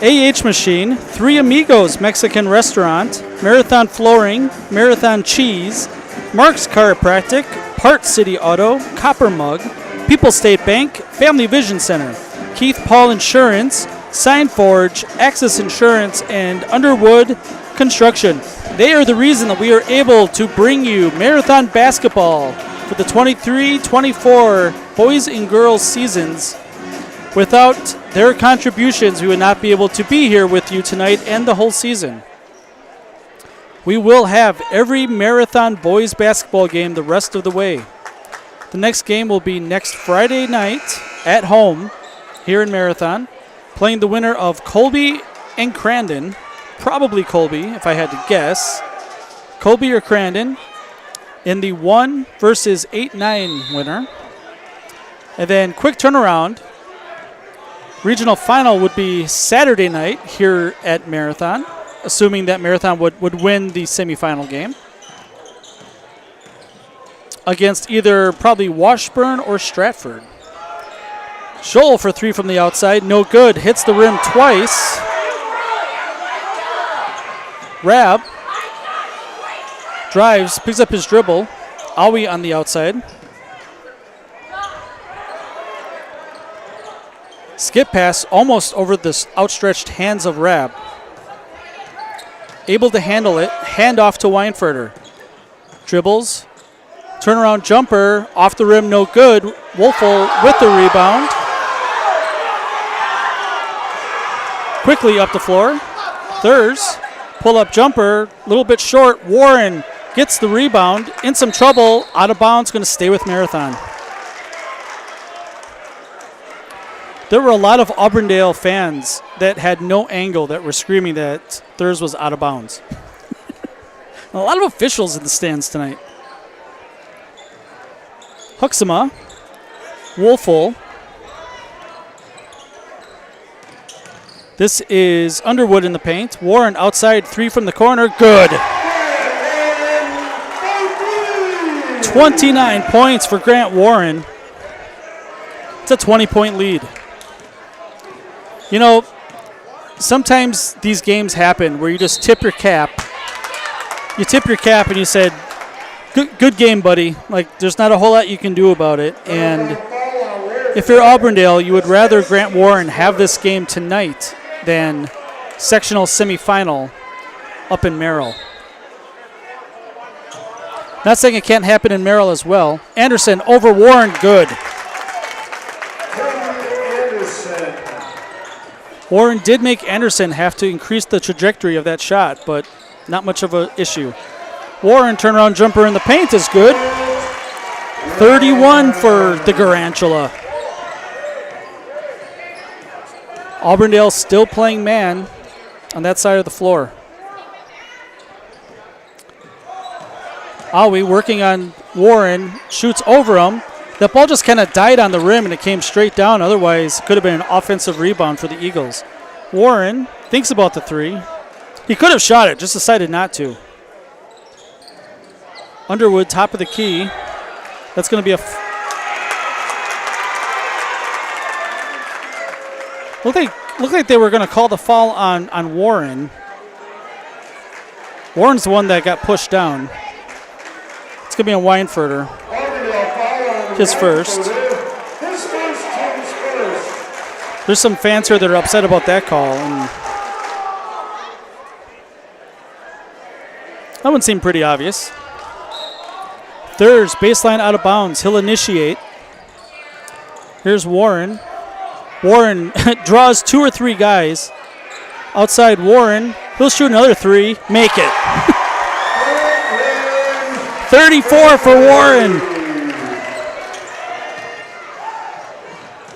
AH Machine, Three Amigos Mexican Restaurant, Marathon Flooring, Marathon Cheese, Mark's Chiropractic, Part City Auto, Copper Mug, People's State Bank, Family Vision Center, Keith Paul Insurance, Sign Forge, Access Insurance, and Underwood Construction. They are the reason that we are able to bring you marathon basketball for the 23-24 boys and girls seasons. Without their contributions, we would not be able to be here with you tonight and the whole season. We will have every marathon boys basketball game the rest of the way. The next game will be next Friday night at home here in Marathon, playing the winner of Colby and Crandon. Probably Colby, if I had to guess. Colby or Crandon in the 1 versus 8-9 winner. And then quick turnaround. Regional final would be Saturday night here at Marathon, assuming that Marathon would win the semifinal game against either probably Washburn or Stratford. Scholl for three from the outside, no good. Hits the rim twice. Rab drives, picks up his dribble. Awi on the outside. Skip pass almost over the outstretched hands of Rab. Able to handle it. Hand off to Weinfurter. Dribbles. Turnaround jumper. Off the rim, no good. Wolfel with the rebound. Quickly up the floor. Thurs. Pull-up jumper. A little bit short. Warren gets the rebound. In some trouble. Out of bounds. Going to stay with Marathon. There were a lot of Auburndale fans that had no angle that were screaming that Thurs was out of bounds. A lot of officials in the stands tonight. Huxama. Wolfel. This is Underwood in the paint. Warren outside, three from the corner. Good. 29 points for Grant Warren. It's a 20-point lead. You know, sometimes these games happen where you just tip your cap. You tip your cap and you said, good game, buddy. Like, there's not a whole lot you can do about it. And if you're Auburndale, you would rather Grant Warren have this game tonight than sectional semifinal up in Merrill. Not saying it can't happen in Merrill as well. Anderson over Warren, good. Warren did make Anderson have to increase the trajectory of that shot, but not much of an issue. Warren turnaround jumper in the paint is good. 31 for the Garantula. Auburndale still playing man on that side of the floor. Awi working on Warren, shoots over him. That ball just kind of died on the rim and it came straight down. Otherwise, it could have been an offensive rebound for the Eagles. Warren thinks about the three. He could have shot it, just decided not to. Underwood, top of the key. That's going to be a... Looked like they were going to call the foul on Warren. Warren's the one that got pushed down. It's going to be on Weinfurter. His first. There's some fans here that are upset about that call. And that one seemed pretty obvious. Thurs, baseline out of bounds. He'll initiate. Here's Warren. Warren draws two or three guys. Outside Warren. He'll shoot another three. Make it. 34 for Warren.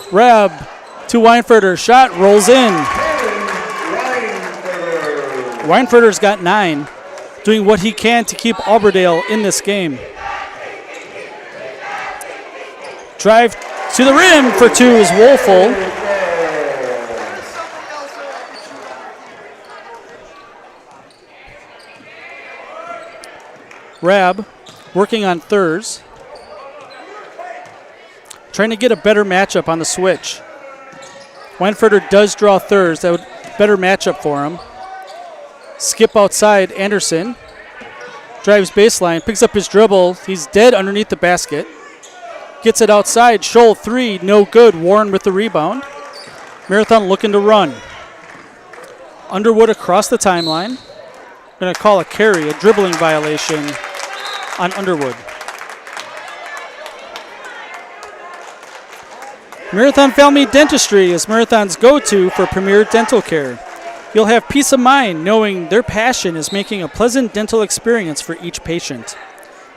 Reb to Weinfurter. Shot rolls in. Weinfurter's got 9, doing what he can to keep Auburndale in this game. Drive to the rim for 2 is Woelfel. Rab working on thirds. Trying to get a better matchup on the switch. Weinfurter does draw thirds. That would better matchup for him. Skip outside, Anderson. Drives baseline, picks up his dribble. He's dead underneath the basket. Gets it outside. Scholl 3, no good. Warren with the rebound. Marathon looking to run. Underwood across the timeline. Going to call a carry, a dribbling violation on Underwood. Marathon Family Dentistry is Marathon's go-to for premier dental care. You'll have peace of mind knowing their passion is making a pleasant dental experience for each patient.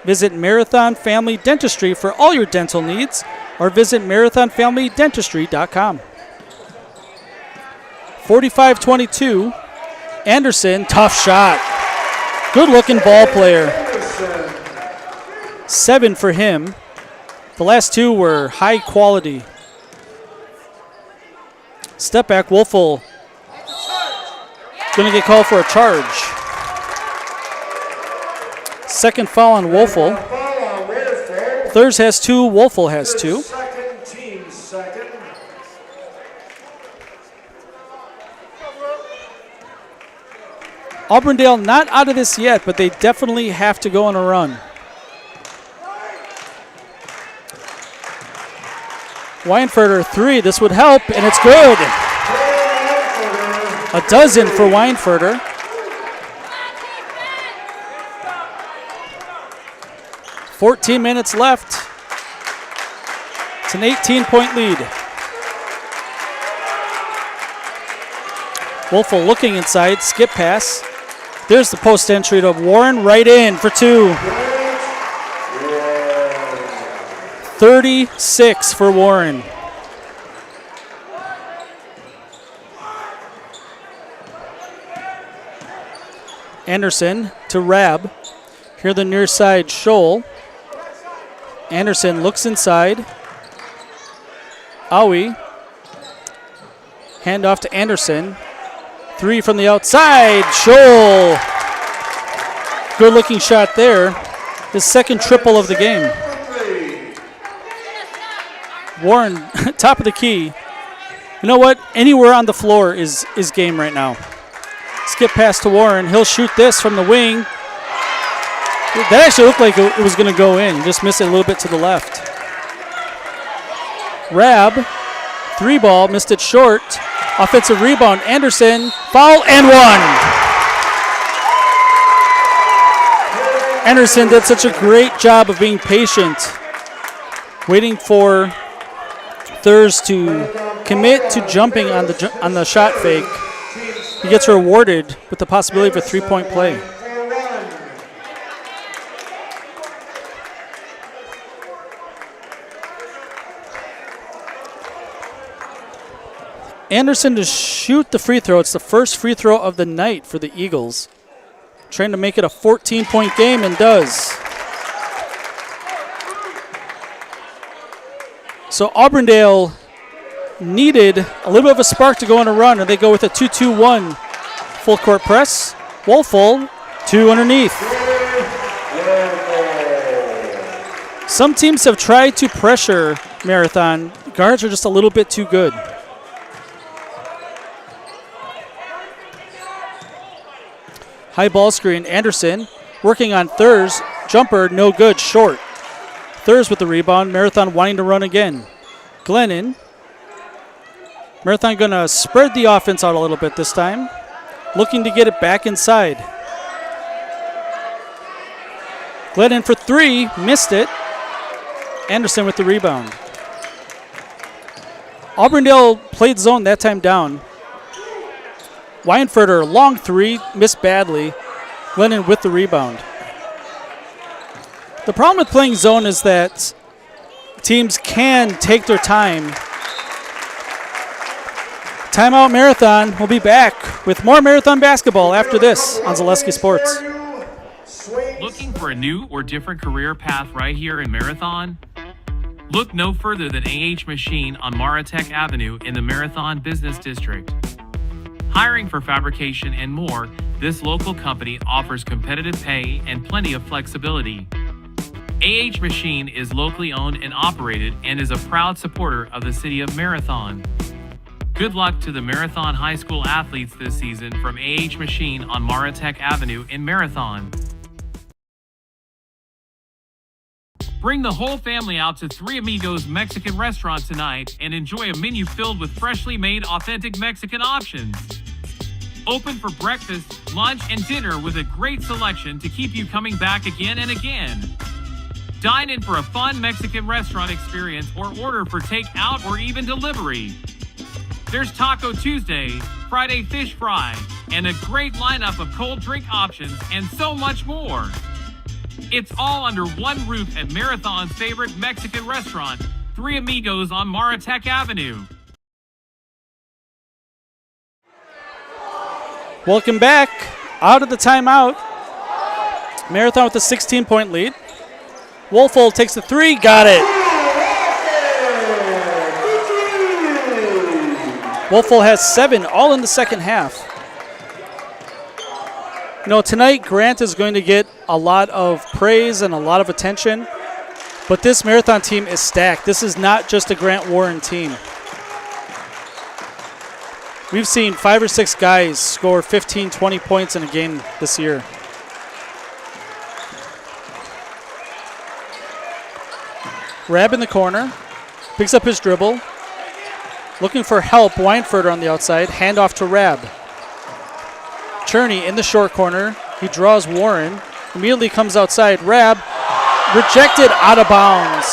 Visit Marathon Family Dentistry for all your dental needs or visit marathonfamilydentistry.com. 45-22. Anderson, tough shot. Good looking ball player. 7 for him. The last 2 were high quality. Step back, Woelfel going to get called for a charge. Second foul on Woelfel. Thurs has 2, Woelfel has 2. Auburndale not out of this yet, but they definitely have to go on a run. Weinfurter 3, this would help, and it's good. A dozen for Weinfurter. $14 minutes left. It's an 18-point lead. Woelfel looking inside, skip pass. There's the post entry to Warren, right in for 2. 36 for Warren. Anderson to Rab. Here the near side, Scholl. Anderson looks inside. Aui. Hand off to Anderson. 3 from the outside. Scholl. Good looking shot there. His second triple of the game. Warren, top of the key. You know what? Anywhere on the floor is game right now. Skip pass to Warren. He'll shoot this from the wing. That actually looked like it was going to go in. Just missed it a little bit to the left. Rab, 3 ball, missed it short. Offensive rebound. Anderson, foul and 1. Anderson did such a great job of being patient, waiting for Thurs to commit to jumping on the shot fake. He gets rewarded with the possibility of a 3-point play. Anderson to shoot the free throw. It's the first free throw of the night for the Eagles. Trying to make it a 14-point game and does. So Auburndale needed a little bit of a spark to go on a run, and they go with a 2-2-1 full court press. Woelfel, 2 underneath. Some teams have tried to pressure Marathon. Guards are just a little bit too good. High ball screen, Anderson working on Thurs. Jumper, no good, short. Thurs with the rebound. Marathon wanting to run again. Glennon. Marathon going to spread the offense out a little bit this time. Looking to get it back inside. Glennon for 3, missed it. Anderson with the rebound. Auburndale played zone that time down. Weinfurter, long 3, missed badly. Glennon with the rebound. The problem with playing zone is that teams can take their time. Timeout Marathon. We'll be back with more Marathon basketball after this on Zaleski Sports. Looking for a new or different career path right here in Marathon? Look no further than AH Machine on Maratech Avenue in the Marathon Business District. Hiring for fabrication and more, this local company offers competitive pay and plenty of flexibility. AH Machine is locally owned and operated and is a proud supporter of the city of Marathon. Good luck to the Marathon High School athletes this season from AH Machine on Maratech Avenue in Marathon. Bring the whole family out to Three Amigos Mexican Restaurant tonight and enjoy a menu filled with freshly made authentic Mexican options. Open for breakfast, lunch, and dinner with a great selection to keep you coming back again and again. Dine in for a fun Mexican restaurant experience or order for takeout or even delivery. There's Taco Tuesday, Friday Fish Fry, and a great lineup of cold drink options and so much more. It's all under one roof at Marathon's favorite Mexican restaurant, Three Amigos on Maratech Avenue. Welcome back out of the timeout. Marathon with a 16-point lead. Wolfold takes the three, got it. Wolfold has 7, all in the second half. You know, tonight Grant is going to get a lot of praise and a lot of attention, but this Marathon team is stacked. This is not just a Grant Warren team. We've seen 5 or 6 guys score 15, 20 points in a game this year. Rab in the corner, picks up his dribble. Looking for help, Weinfurter on the outside, handoff to Rab. Cherney in the short corner, he draws Warren, immediately comes outside. Rab, rejected, out of bounds.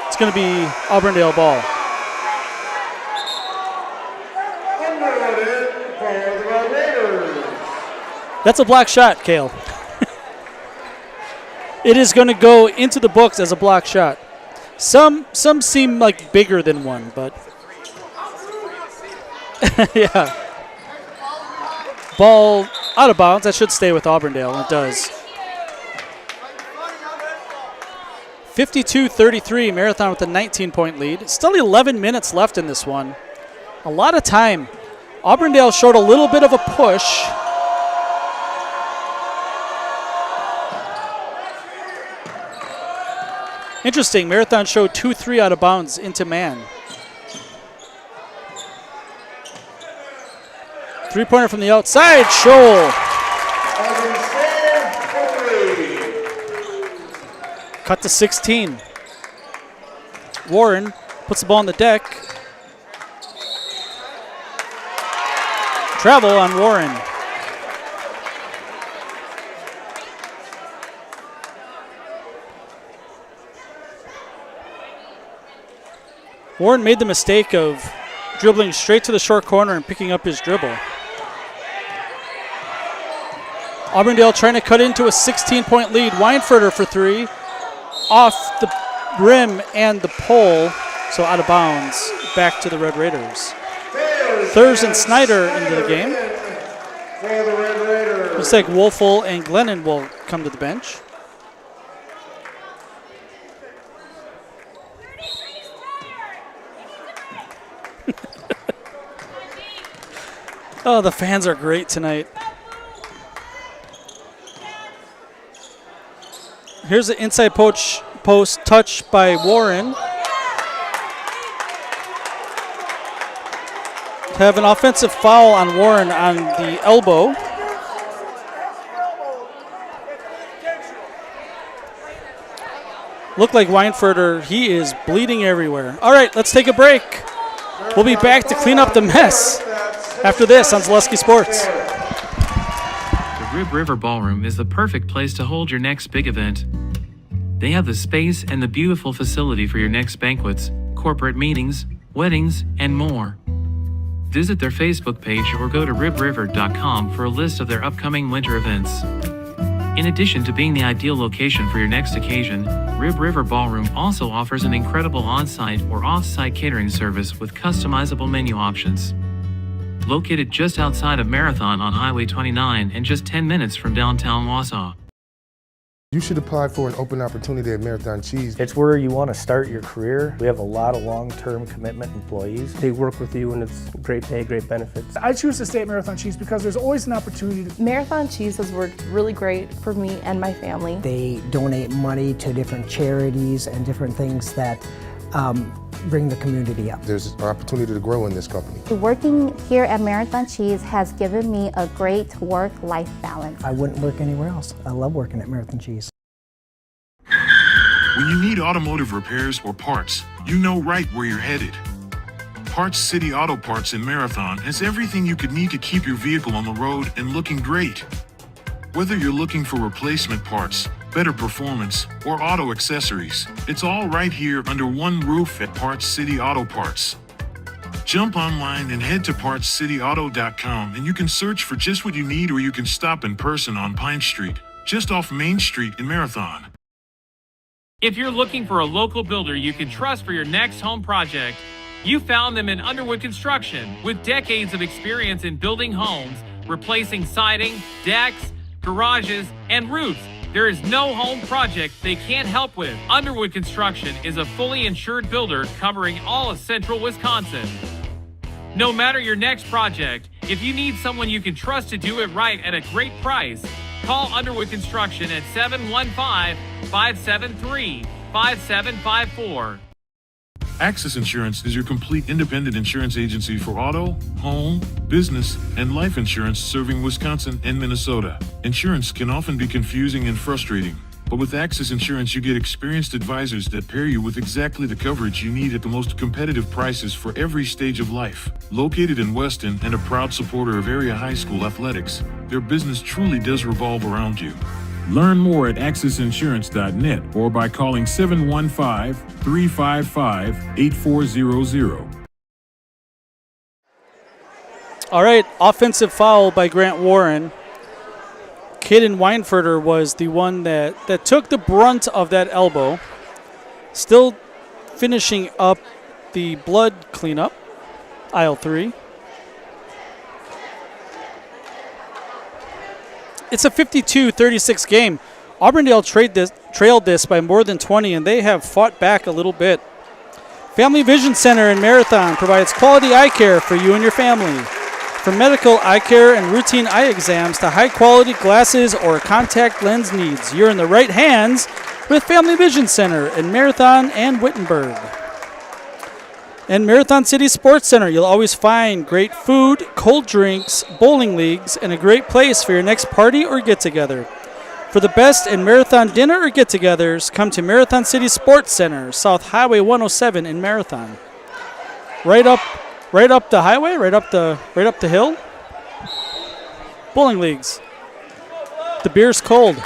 It's going to be Auburndale ball. That's a block shot, Kale. It is going to go into the books as a block shot. Some seem like bigger than one, but yeah. Ball out of bounds. That should stay with Auburndale, and it does. 52-33, Marathon with a 19-point lead. Still 11 minutes left in this one. A lot of time. Auburndale showed a little bit of a push. Interesting, Marathon showed 2-3 out of bounds into man. Three-pointer from the outside, Scholl. Cut to 16. Warren puts the ball on the deck. Travel on Warren. Warren made the mistake of dribbling straight to the short corner and picking up his dribble. Auburndale trying to cut into a 16-point lead. Weinfurter for three. Off the rim and the pole, so out of bounds. Back to the Red Raiders. Thurs and Snyder into the game. Looks like Wolfel and Glennon will come to the bench. Oh, the fans are great tonight. Here's an inside post touch by Warren. Have an offensive foul on Warren on the elbow. Looked like Weinfurter, he is bleeding everywhere. All right, let's take a break. We'll be back to clean up the mess after this on Zaleski Sports. The Rib River Ballroom is the perfect place to hold your next big event. They have the space and the beautiful facility for your next banquets, corporate meetings, weddings, and more. Visit their Facebook page or go to ribriver.com for a list of their upcoming winter events. In addition to being the ideal location for your next occasion, Rib River Ballroom also offers an incredible on-site or off-site catering service with customizable menu options. Located just outside of Marathon on Highway 29 and just 10 minutes from downtown Wausau. You should apply for an open opportunity at Marathon Cheese. It's where you want to start your career. We have a lot of long-term commitment employees. They work with you and it's great pay, great benefits. I choose to stay at Marathon Cheese because there's always an opportunity. Marathon Cheese has worked really great for me and my family. They donate money to different charities and different things that bring the community up. There's an opportunity to grow in this company. Working here at Marathon Cheese has given me a great work-life balance. I wouldn't work anywhere else. I love working at Marathon Cheese. When you need automotive repairs or parts, you know right where you're headed. Parts City Auto Parts in Marathon has everything you could need to keep your vehicle on the road and looking great. Whether you're looking for replacement parts, better performance, or auto accessories, it's all right here under one roof at Parts City Auto Parts. Jump online and head to PartsCityAuto.com and you can search for just what you need, or you can stop in person on Pine Street, just off Main Street in Marathon. If you're looking for a local builder you can trust for your next home project, you found them in Underwood Construction. With decades of experience in building homes, replacing siding, decks, garages, and roofs, there is no home project they can't help with. Underwood Construction is a fully insured builder covering all of central Wisconsin. No matter your next project, if you need someone you can trust to do it right at a great price, call Underwood Construction at 715-573-5754. Access Insurance is your complete independent insurance agency for auto, home, business, and life insurance serving Wisconsin and Minnesota. Insurance can often be confusing and frustrating, but with Access Insurance you get experienced advisors that pair you with exactly the coverage you need at the most competitive prices for every stage of life. Located in Weston and a proud supporter of area high school athletics, their business truly does revolve around you. Learn more at accessinsurance.net or by calling 715-355-8400. All right, offensive foul by Grant Warren. Caden Weinfurter was the one that took the brunt of that elbow. Still finishing up the blood cleanup, aisle 3. It's a 52-36 game. Auburndale trailed this by more than 20, and they have fought back a little bit. Family Vision Center in Marathon provides quality eye care for you and your family. From medical eye care and routine eye exams to high-quality glasses or contact lens needs, you're in the right hands with Family Vision Center in Marathon and Wittenberg. And Marathon City Sports Center, you'll always find great food, cold drinks, bowling leagues, and a great place for your next party or get-together. For the best in Marathon dinner or get-togethers, come to Marathon City Sports Center, South Highway 107 in Marathon. Right up the highway, right up the hill. Bowling leagues. The beer's cold.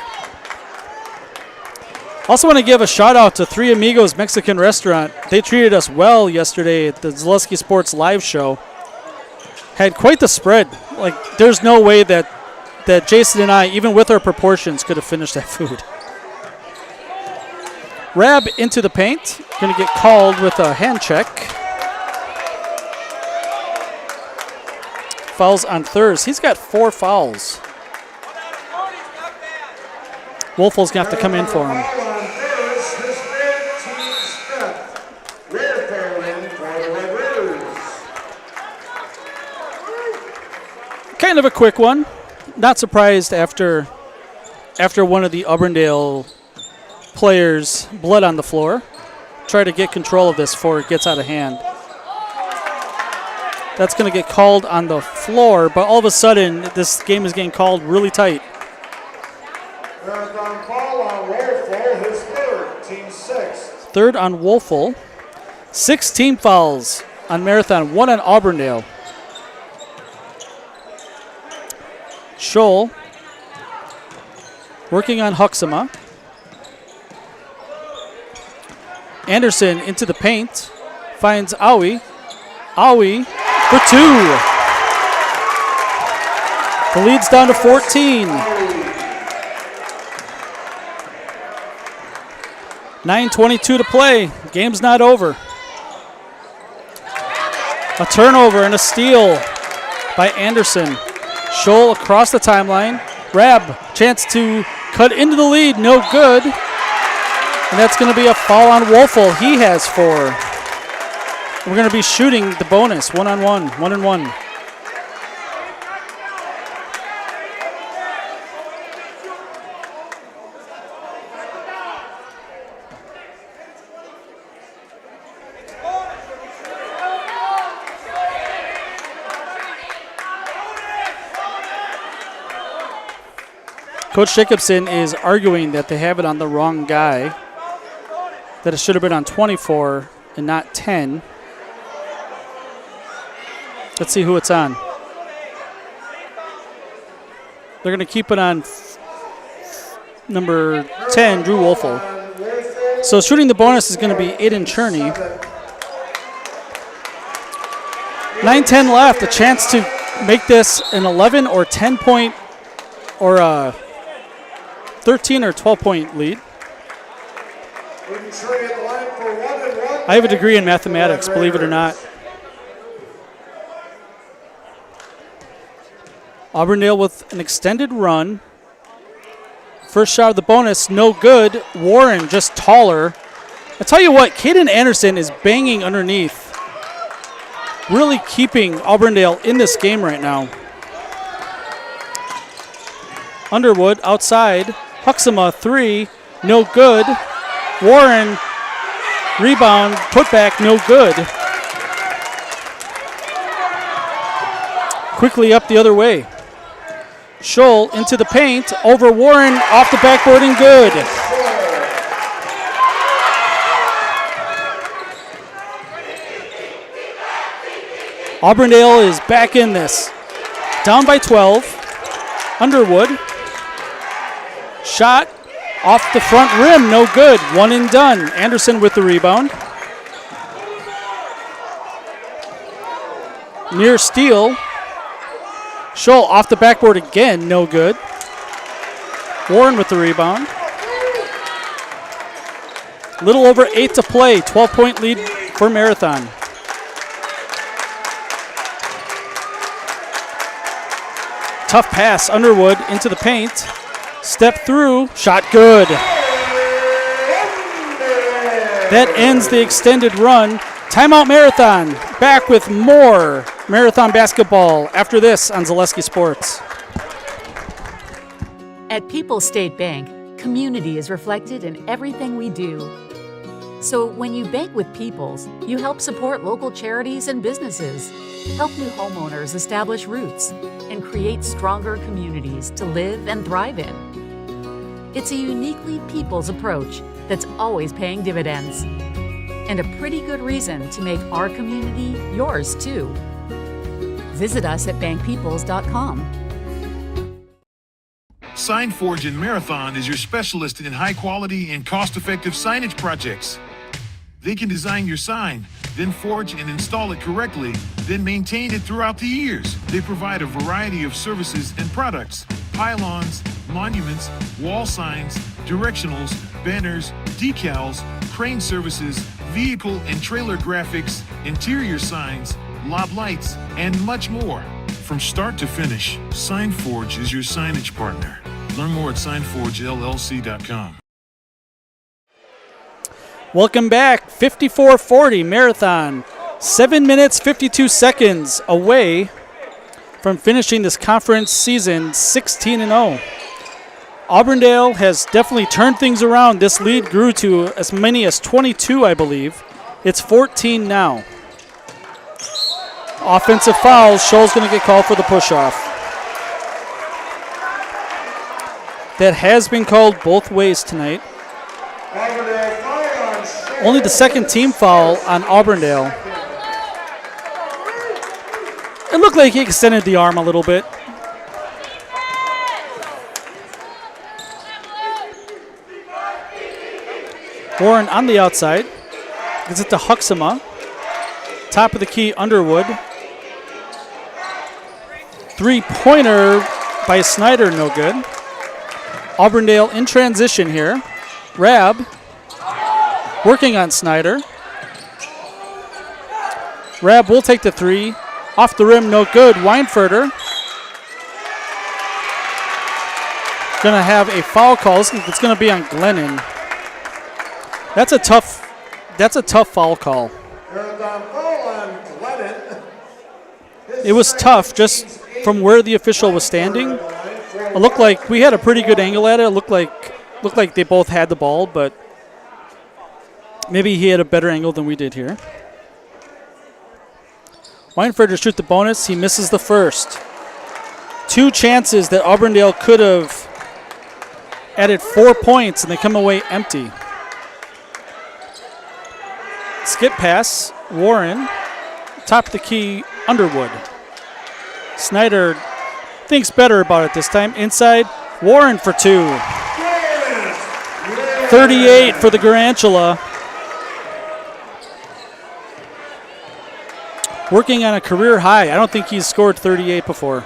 Also want to give a shout out to Three Amigos Mexican Restaurant. They treated us well yesterday at the Zaleski Sports live show. Had quite the spread. Like, there's no way that Jason and I, even with our proportions, could have finished that food. Rab into the paint. Going to get called with a hand check. Fouls on Thurs. He's got 4 fouls. Wolfel's going to have to come in for him. Kind of a quick one. Not surprised after one of the Auburndale players bled on the floor. Try to get control of this before it gets out of hand. That's going to get called on the floor, but all of a sudden this game is getting called really tight. Marathon foul on Wolfel, his third, team 6. Third on Wolfel. 6 team fouls on Marathon, 1 on Auburndale. Scholl working on Huxama. Anderson into the paint. Finds Aui. Aui for 2. The lead's down to 14. 9:22 to play. Game's not over. A turnover and a steal by Anderson. Scholl across the timeline. Rab, chance to cut into the lead, no good. And that's going to be a foul on Wolfel. He has 4. We're going to be shooting the bonus, 1-on-1, 1-and-1. Coach Jacobson is arguing that they have it on the wrong guy, that it should have been on 24 and not 10. Let's see who it's on. They're going to keep it on number 10, Drew Wolfel. So shooting the bonus is going to be Aiden Cherney. 9:10 left, a chance to make this an 11 or 10 point or a 13 or 12 point lead. I have a degree in mathematics, believe it or not. Auburndale with an extended run. First shot of the bonus, no good. Warren just taller. I tell you what, Caden Anderson is banging underneath, really keeping Auburndale in this game right now. Underwood outside. Huxama 3, no good. Warren, rebound, put back, no good. Quickly up the other way. Scholl into the paint, over Warren, off the backboard and good. Auburndale is back in this. Down by 12. Underwood. Shot off the front rim, no good. 1 and done. Anderson with the rebound. Near steal. Scholl off the backboard again, no good. Warren with the rebound. Little over 8 to play, 12-point lead for Marathon. Tough pass, Underwood into the paint. Step through, shot good. That ends the extended run. Timeout Marathon, back with more Marathon basketball after this on Zaleski Sports. At People's State Bank, community is reflected in everything we do. So when you bank with People's, you help support local charities and businesses, help new homeowners establish roots, and create stronger communities to live and thrive in. It's a uniquely People's approach that's always paying dividends. And a pretty good reason to make our community yours too. Visit us at bankpeoples.com. SignForge in Marathon is your specialist in high-quality and cost-effective signage projects. They can design your sign, then forge and install it correctly, then maintain it throughout the years. They provide a variety of services and products: pylons, monuments, wall signs, directionals, banners, decals, crane services, vehicle and trailer graphics, interior signs, lot lights, and much more. From start to finish, SignForge is your signage partner. Learn more at signforgellc.com. Welcome back. 54-40 Marathon. 7 minutes, 52 seconds away from finishing this conference season 16-0. Auburndale has definitely turned things around. This lead grew to as many as 22, I believe. It's 14 now. Offensive foul. Scholl's going to get called for the push-off. That has been called both ways tonight. Only the second team foul on Auburndale. It looked like he extended the arm a little bit. Warren on the outside. Gets it to Huxama. Top of the key, Underwood. Three-pointer by Snyder, no good. Auburndale in transition here. Rab Working on Snyder. Rab will take the 3. Off the rim, no good. Weinfurter. Going to have a foul call. It's going to be on Glennon. That's a tough foul call. It was tough just from where the official was standing. It looked like we had a pretty good angle at it. It looked like they both had the ball, but maybe he had a better angle than we did here. Weinfurter shoots the bonus. He misses the first. 2 chances that Auburndale could have added 4 points, and they come away empty. Skip pass, Warren. Top of the key, Underwood. Snyder thinks better about it this time. Inside, Warren for 2. 38 for the Garantula. Working on a career high. I don't think he's scored 38 before.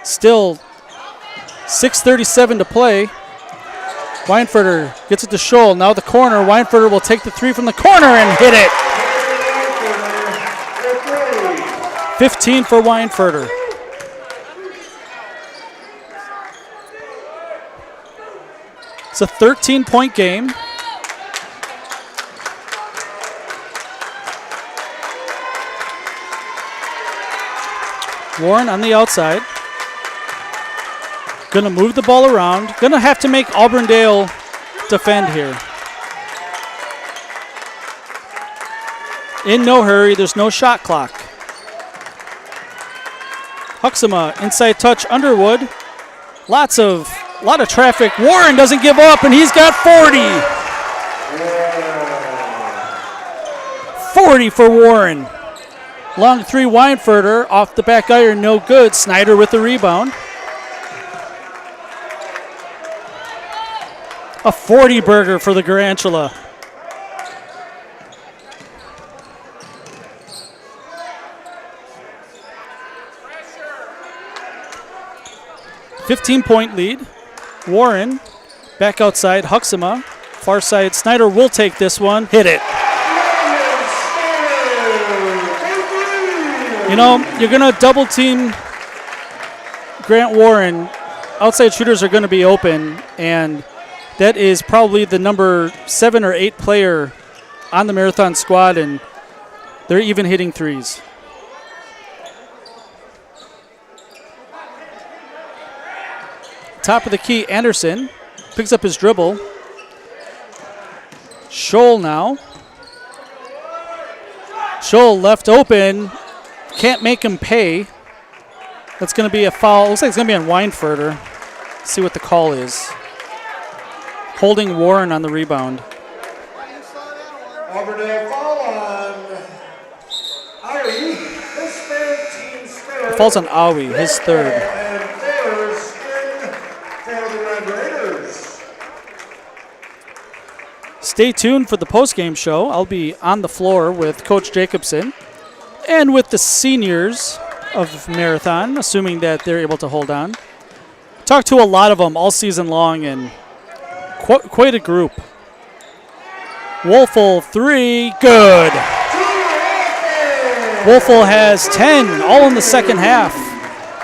Still 6:37 to play. Weinfurter gets it to Scholl. Now the corner. Weinfurter will take the 3 from the corner and hit it. 15 for Weinfurter. It's a 13-point game. Warren on the outside. Going to move the ball around. Going to have to make Auburndale defend here. In no hurry. There's no shot clock. Huxama, inside touch, Underwood. Lot of traffic. Warren doesn't give up, and he's got 40. 40 for Warren. Long 3, Weinfurter. Off the back iron, no good. Snyder with the rebound. A 40-burger for the Garantula. $15-point lead. Warren back outside. Huxama. Far side. Snyder will take this one. Hit it. You know, you're going to double team Grant Warren. Outside shooters are going to be open, and that is probably the number 7 or 8 player on the Marathon squad, and they're even hitting threes. Top of the key, Anderson picks up his dribble. Scholl now. Scholl left open. Can't make him pay. That's going to be a foul. Looks like it's going to be on Weinfurter. See what the call is. Holding Warren on the rebound. Auburndale foul on Aui, his third, team's third. It falls on Aui, his third. And theirs in for the Red Raiders. Stay tuned for the postgame show. I'll be on the floor with Coach Jacobson and with the seniors of Marathon, assuming that they're able to hold on. Talked to a lot of them all season long, and quite a group. Wolfel, 3, good. Wolfel has 10, all in the second half.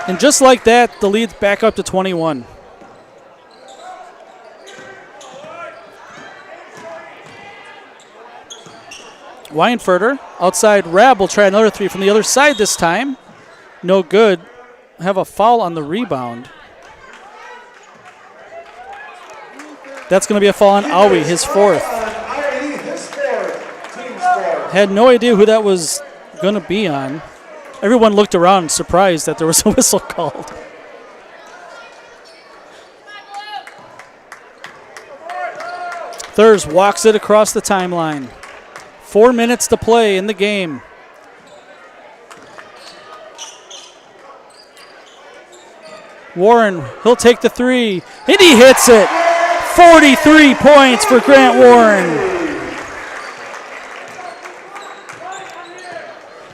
And just like that, the lead's back up to 21. Weinfurter, outside Rab will try another 3 from the other side this time. No good. Have a foul on the rebound. That's going to be a foul on Aui, his 4th. Had no idea who that was going to be on. Everyone looked around surprised that there was a whistle called. Thurs walks it across the timeline. 4 minutes to play in the game. Warren, he'll take the 3, and he hits it. 43 points for Grant Warren.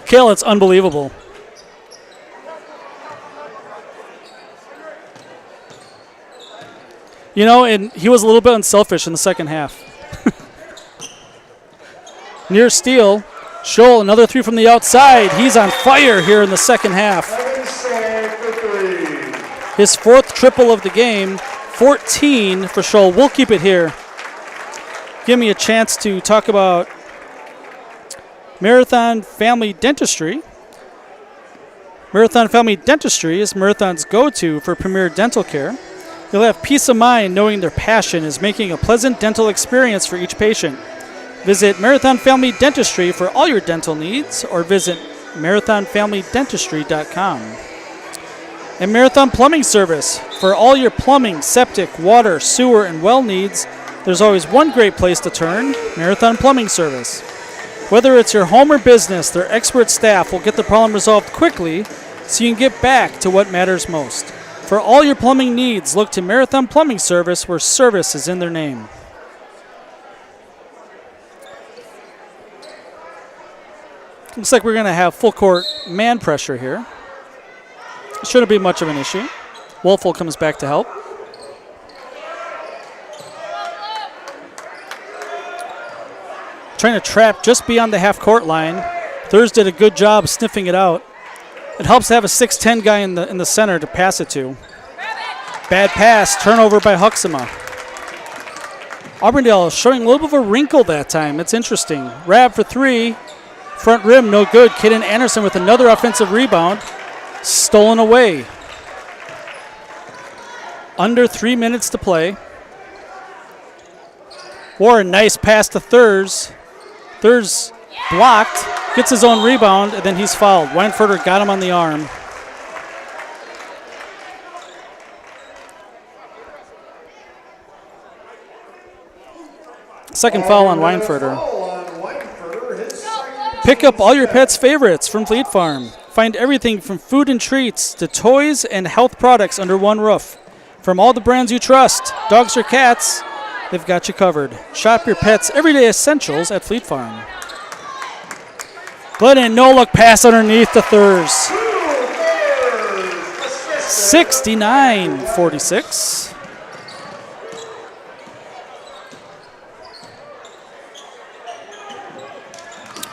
Kale, it's unbelievable. You know, and he was a little bit unselfish in the second half. Near steal. Scholl, another three from the outside. He's on fire here in the second half. His fourth triple of the game, 14 for Scholl. We'll keep it here. Give me a chance to talk about Marathon Family Dentistry. Marathon Family Dentistry is Marathon's go-to for premier dental care. You'll have peace of mind knowing their passion is making a pleasant dental experience for each patient. Visit Marathon Family Dentistry for all your dental needs or visit marathonfamilydentistry.com. And Marathon Plumbing Service. For all your plumbing, septic, water, sewer, and well needs, there's always one great place to turn, Marathon Plumbing Service. Whether it's your home or business, their expert staff will get the problem resolved quickly so you can get back to what matters most. For all your plumbing needs, look to Marathon Plumbing Service, where service is in their name. Looks like we're going to have full court man pressure here. Shouldn't be much of an issue. Wolfel comes back to help. Trying to trap just beyond the half-court line. Thurs did a good job sniffing it out. It helps to have a 6'10 guy in the center to pass it to. Bad pass, turnover by Huxema. Auburndale showing a little bit of a wrinkle that time. It's interesting. Rab for three. Front rim, no good. Kaden Anderson with another offensive rebound. Stolen away. Under 3 minutes to play. Warren, nice pass to Thurs. Thurs blocked, gets his own rebound, and then he's fouled. Weinfurter got him on the arm. Second foul on Weinfurter. Pick up all your pets' favorites from Fleet Farm. Find everything from food and treats to toys and health products under one roof. From all the brands you trust, dogs or cats, they've got you covered. Shop your pets' everyday essentials at Fleet Farm. Glennon, no-look pass underneath the Thurs. 69-46.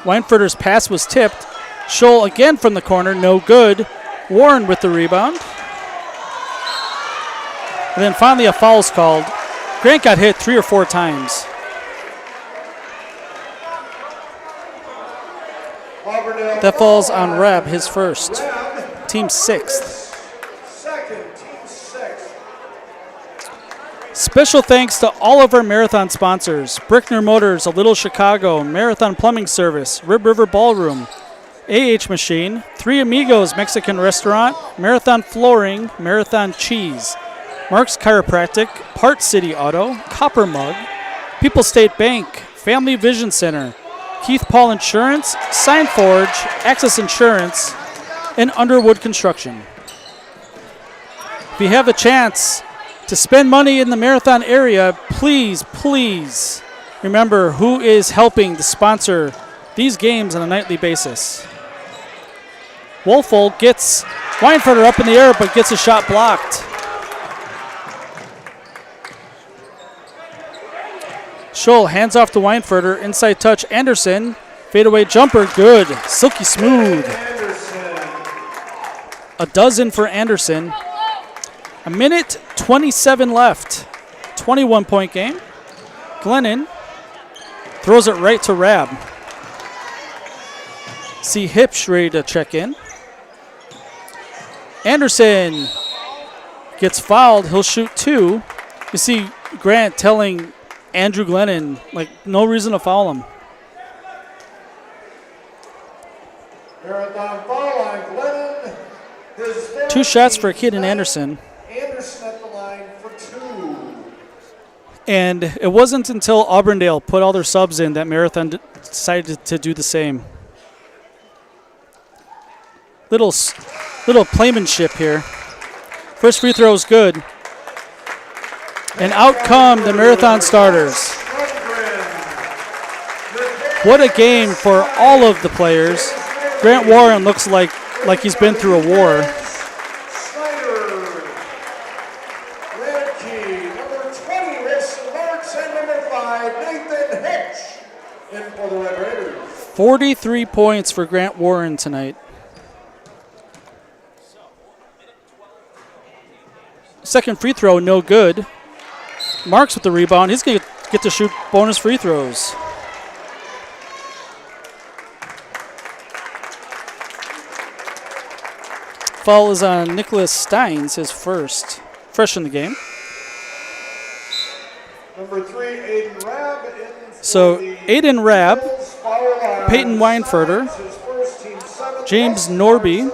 Weinfurter's pass was tipped. Scholl again from the corner, no good. Warren with the rebound. And then finally a foul's called. Grant got hit 3 or 4 times. That falls on Rab, his first. Team sixth. Special thanks to all of our marathon sponsors: Brickner Motors, A Little Chicago, Marathon Plumbing Service, Rib River Ballroom, AH Machine, Three Amigos Mexican Restaurant, Marathon Flooring, Marathon Cheese, Mark's Chiropractic, Part City Auto, Copper Mug, People State Bank, Family Vision Center, Keith Paul Insurance, Sign Forge, Access Insurance, and Underwood Construction. If you have a chance to spend money in the marathon area, please, please remember who is helping to sponsor these games on a nightly basis. Wolfel gets Weinfurter up in the air, but gets a shot blocked. Scholl hands off to Weinfurter, inside touch, Anderson, fadeaway jumper, good, silky smooth. A dozen for Anderson. A minute 27 left, 21-point game. Glennon throws it right to Rab. See Hipsch ready to check in. Anderson gets fouled, he'll shoot 2. You see Grant telling Andrew Glennon, like, no reason to foul him. Marathon foul on Glennon. 2 shots for Kaden Anderson. Anderson at the line for 2. And it wasn't until Auburndale put all their subs in that Marathon decided to do the same. Little playmanship here. First free throw is good. And out come the Marathon starters. What a game for all of the players. Grant Warren looks like he's been through a war. Number 20, Wilson Marks, and number 5, Nathan Hitch, in for the Red Raiders. 43 points for Grant Warren tonight. Second free throw, no good. Marks with the rebound. He's going to get to shoot bonus free throws. Foul is on Nicholas Steins, his first, fresh in the game. Number 3, Aiden Rabb. So Aiden Rabb, Peyton Weinferter, James Norby,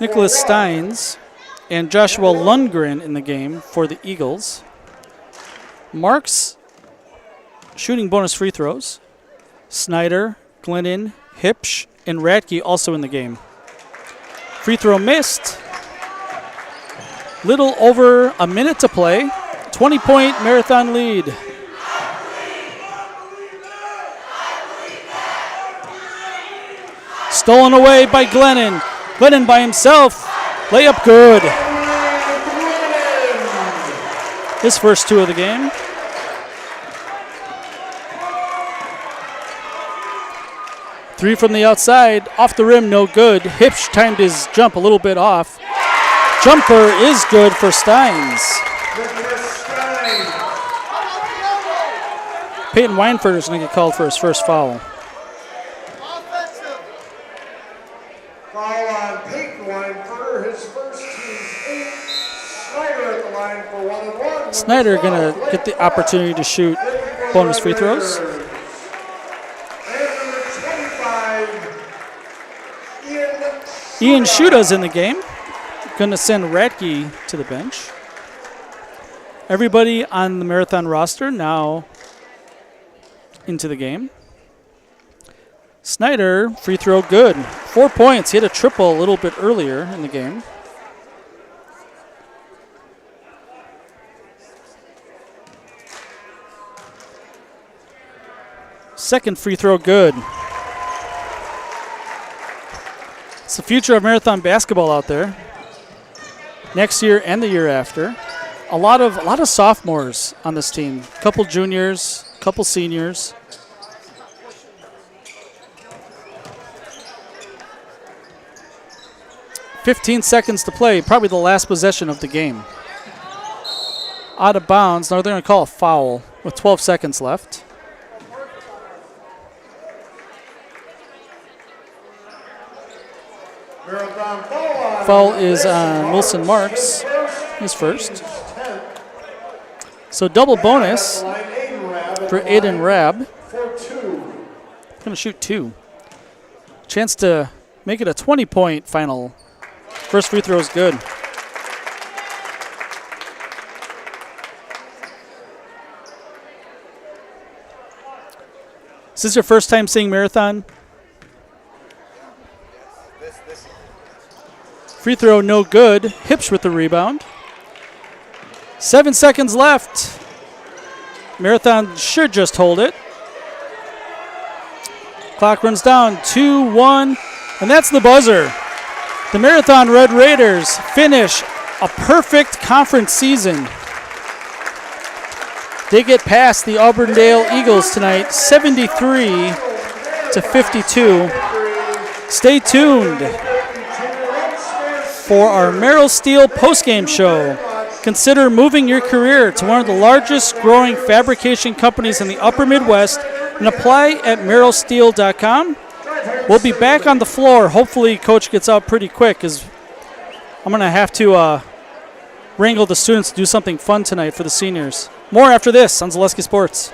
Nicholas Steins, and Joshua Lundgren in the game for the Eagles. Marks shooting bonus free throws. Snyder, Glennon, Hipsch, and Radke also in the game. Free throw missed. Little over a minute to play. 20-point Marathon lead. Stolen away by Glennon. Glennon by himself. Layup good. His first 2 of the game. Three from the outside. Off the rim, no good. Hipsch timed his jump a little bit off. Jumper is good for Steins. Peyton Weinferter is going to get called for his first foul. Foul on Peyton Weinferter, his first team's 8. Snyder at the line for 1-and-1. Snyder going to get the opportunity to shoot bonus free throws. And number 25, Ian Shuda's in the game. Going to send Radke to the bench. Everybody on the Marathon roster now into the game. Snyder, free throw good. 4 points. He had a triple a little bit earlier in the game. Second free throw good. It's the future of Marathon basketball out there. Next year and the year after. A lot of sophomores on this team. Couple juniors, couple seniors. .15 seconds to play, probably the last possession of the game. Out of bounds. Now they're going to call a foul with 12 seconds left. Foul is on Wilson Marks, his first. So double bonus for Aiden Rabb. Going to shoot 2. Chance to make it a 20-point final. First free throw is good. Is this your first time seeing Marathon? Free throw no good. Hipsch with the rebound. 7 seconds left. Marathon should just hold it. Clock runs down. 2-1. And that's the buzzer. The Marathon Red Raiders finish a perfect conference season. They get past the Auburndale Eagles tonight, 73-52. Stay tuned for our Merrill Steel postgame show. Consider moving your career to one of the largest growing fabrication companies in the upper Midwest and apply at merrillsteel.com. We'll be back on the floor. Hopefully Coach gets out pretty quick because I'm going to have to wrangle the students to do something fun tonight for the seniors. More after this on Zaleski Sports.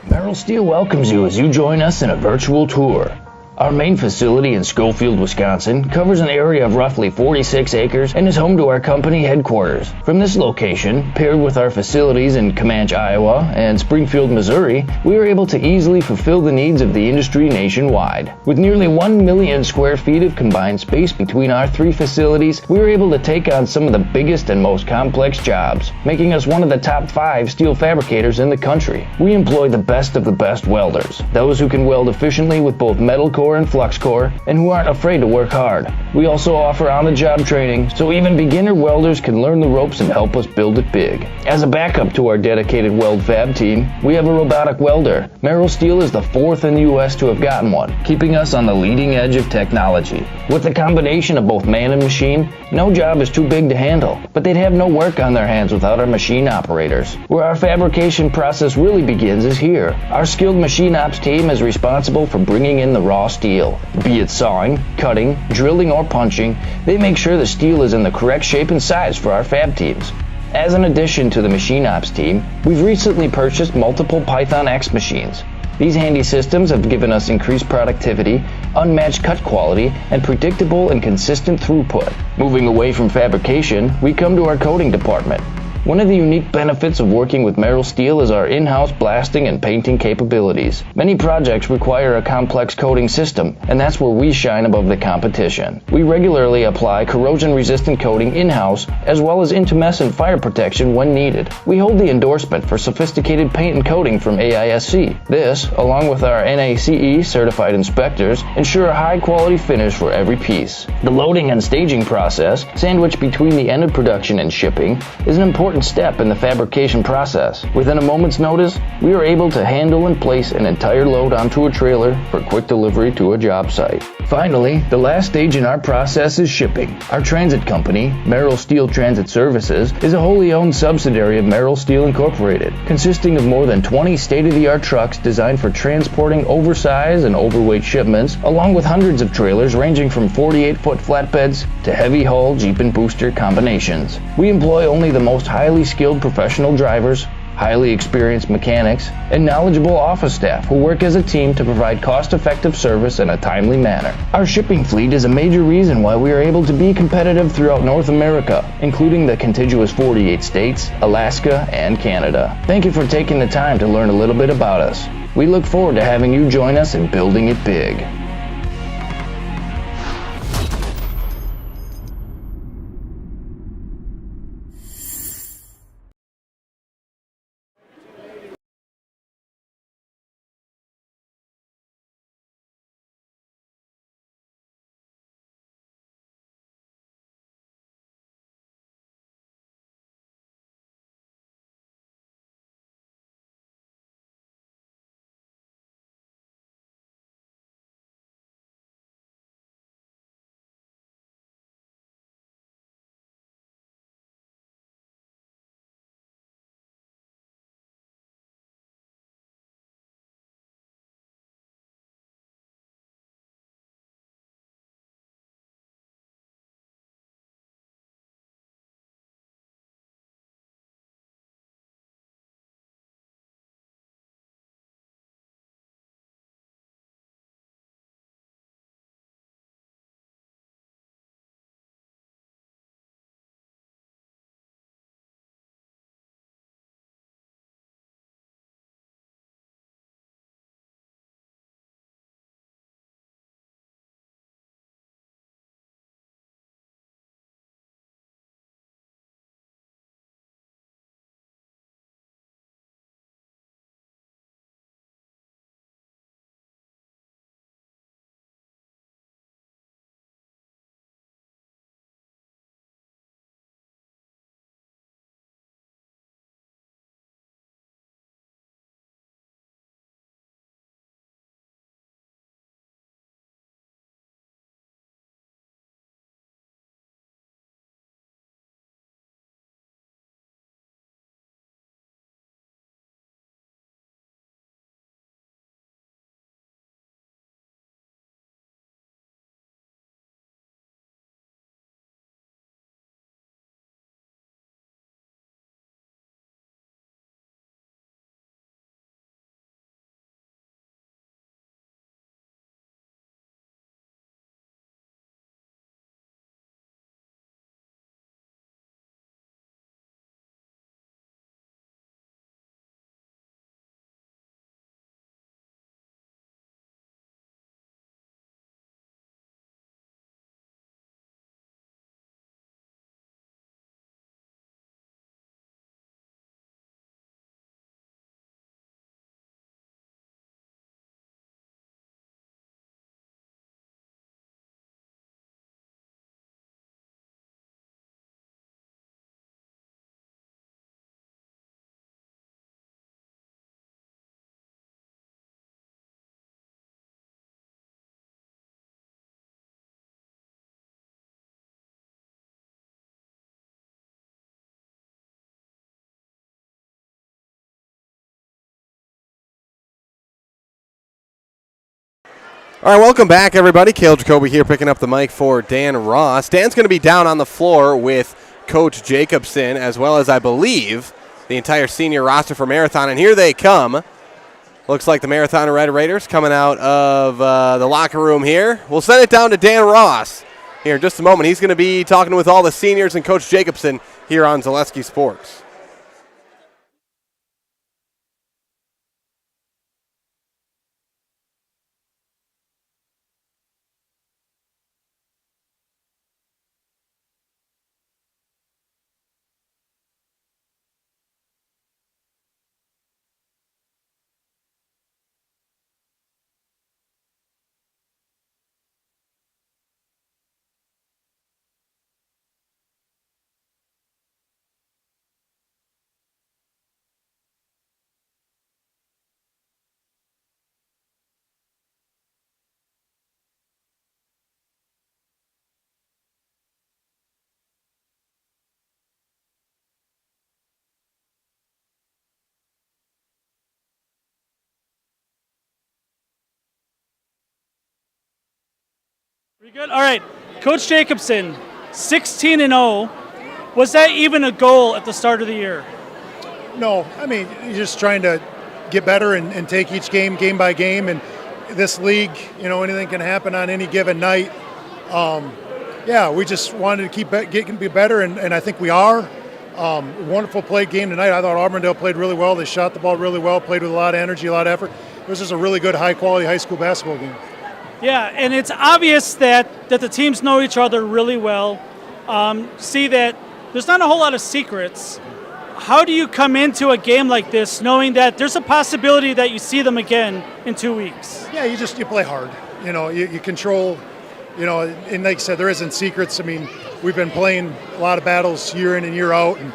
Merrill Steel welcomes you as you join us in a virtual tour. Our main facility in Schofield, Wisconsin covers an area of roughly 46 acres and is home to our company headquarters. From this location, paired with our facilities in Comanche, Iowa and Springfield, Missouri, we are able to easily fulfill the needs of the industry nationwide. With nearly 1 million square feet of combined space between our 3 facilities, we are able to take on some of the biggest and most complex jobs, making us one of the top 5 steel fabricators in the country. We employ the best of the best welders, those who can weld efficiently with both metal core core and flux core, and who aren't afraid to work hard. We also offer on-the-job training, so even beginner welders can learn the ropes and help us build it big. As a backup to our dedicated weld fab team, we have a robotic welder. Merrill Steel is the 4th in the U.S. to have gotten one, keeping us on the leading edge of technology. With the combination of both man and machine, no job is too big to handle, but they'd have no work on their hands without our machine operators. Where our fabrication process really begins is here. Our skilled machine ops team is responsible for bringing in the raw steel. Be it sawing, cutting, drilling, or punching, they make sure the steel is in the correct shape and size for our fab teams. As an addition to the machine ops team, we've recently purchased multiple Python X machines. These handy systems have given us increased productivity, unmatched cut quality, and predictable and consistent throughput. Moving away from fabrication, we come to our coating department. One of the unique benefits of working with Merrill Steel is our in-house blasting and painting capabilities. Many projects require a complex coating system, and that's where we shine above the competition. We regularly apply corrosion-resistant coating in-house, as well as intumescent fire protection when needed. We hold the endorsement for sophisticated paint and coating from AISC. This, along with our NACE certified inspectors, ensure a high-quality finish for every piece. The loading and staging process, sandwiched between the end of production and shipping, is an important step in the fabrication process. Within a moment's notice, we are able to handle and place an entire load onto a trailer for quick delivery to a job site. Finally, the last stage in our process is shipping. Our transit company, Merrill Steel Transit Services, is a wholly owned subsidiary of Merrill Steel Incorporated, consisting of more than 20 state-of-the-art trucks designed for transporting oversized and overweight shipments, along with hundreds of trailers ranging from 48-foot flatbeds to heavy-haul Jeep and booster combinations. We employ only the most highly skilled professional drivers, highly experienced mechanics, and knowledgeable office staff who work as a team to provide cost-effective service in a timely manner. Our shipping fleet is a major reason why we are able to be competitive throughout North America, including the contiguous 48 states, Alaska, and Canada. Thank you for taking the time to learn a little bit about us. We look forward to having you join us in building it big. All right, welcome back, everybody. Cale Jacoby here picking up the mic for Dan Ross. Dan's going to be down on the floor with Coach Jacobson, as well as, I believe, the entire senior roster for Marathon. And here they come. Looks like the Marathon Red Raiders coming out of the locker room here. We'll send it down to Dan Ross here in just a moment. He's going to be talking with all the seniors and Coach Jacobson here on Zaleski Sports. Pretty good. All right, Coach Jacobson, 16-0. Was that even a goal at the start of the year? No, I mean, you're just trying to get better and take each game by game. And this league, you know, anything can happen on any given night. We just wanted to be better, and I think we are. Wonderful play game tonight. I thought Auburndale played really well. They shot the ball really well, played with a lot of energy, a lot of effort. It was just a really good, high-quality high school basketball game. Yeah, and it's obvious that the teams know each other really well. See that there's not a whole lot of secrets. How do you come into a game like this knowing that there's a possibility that you see them again in 2 weeks? Yeah, you play hard. You know, you control, you know, and like I said, there isn't secrets. I mean, we've been playing a lot of battles year in and year out, and,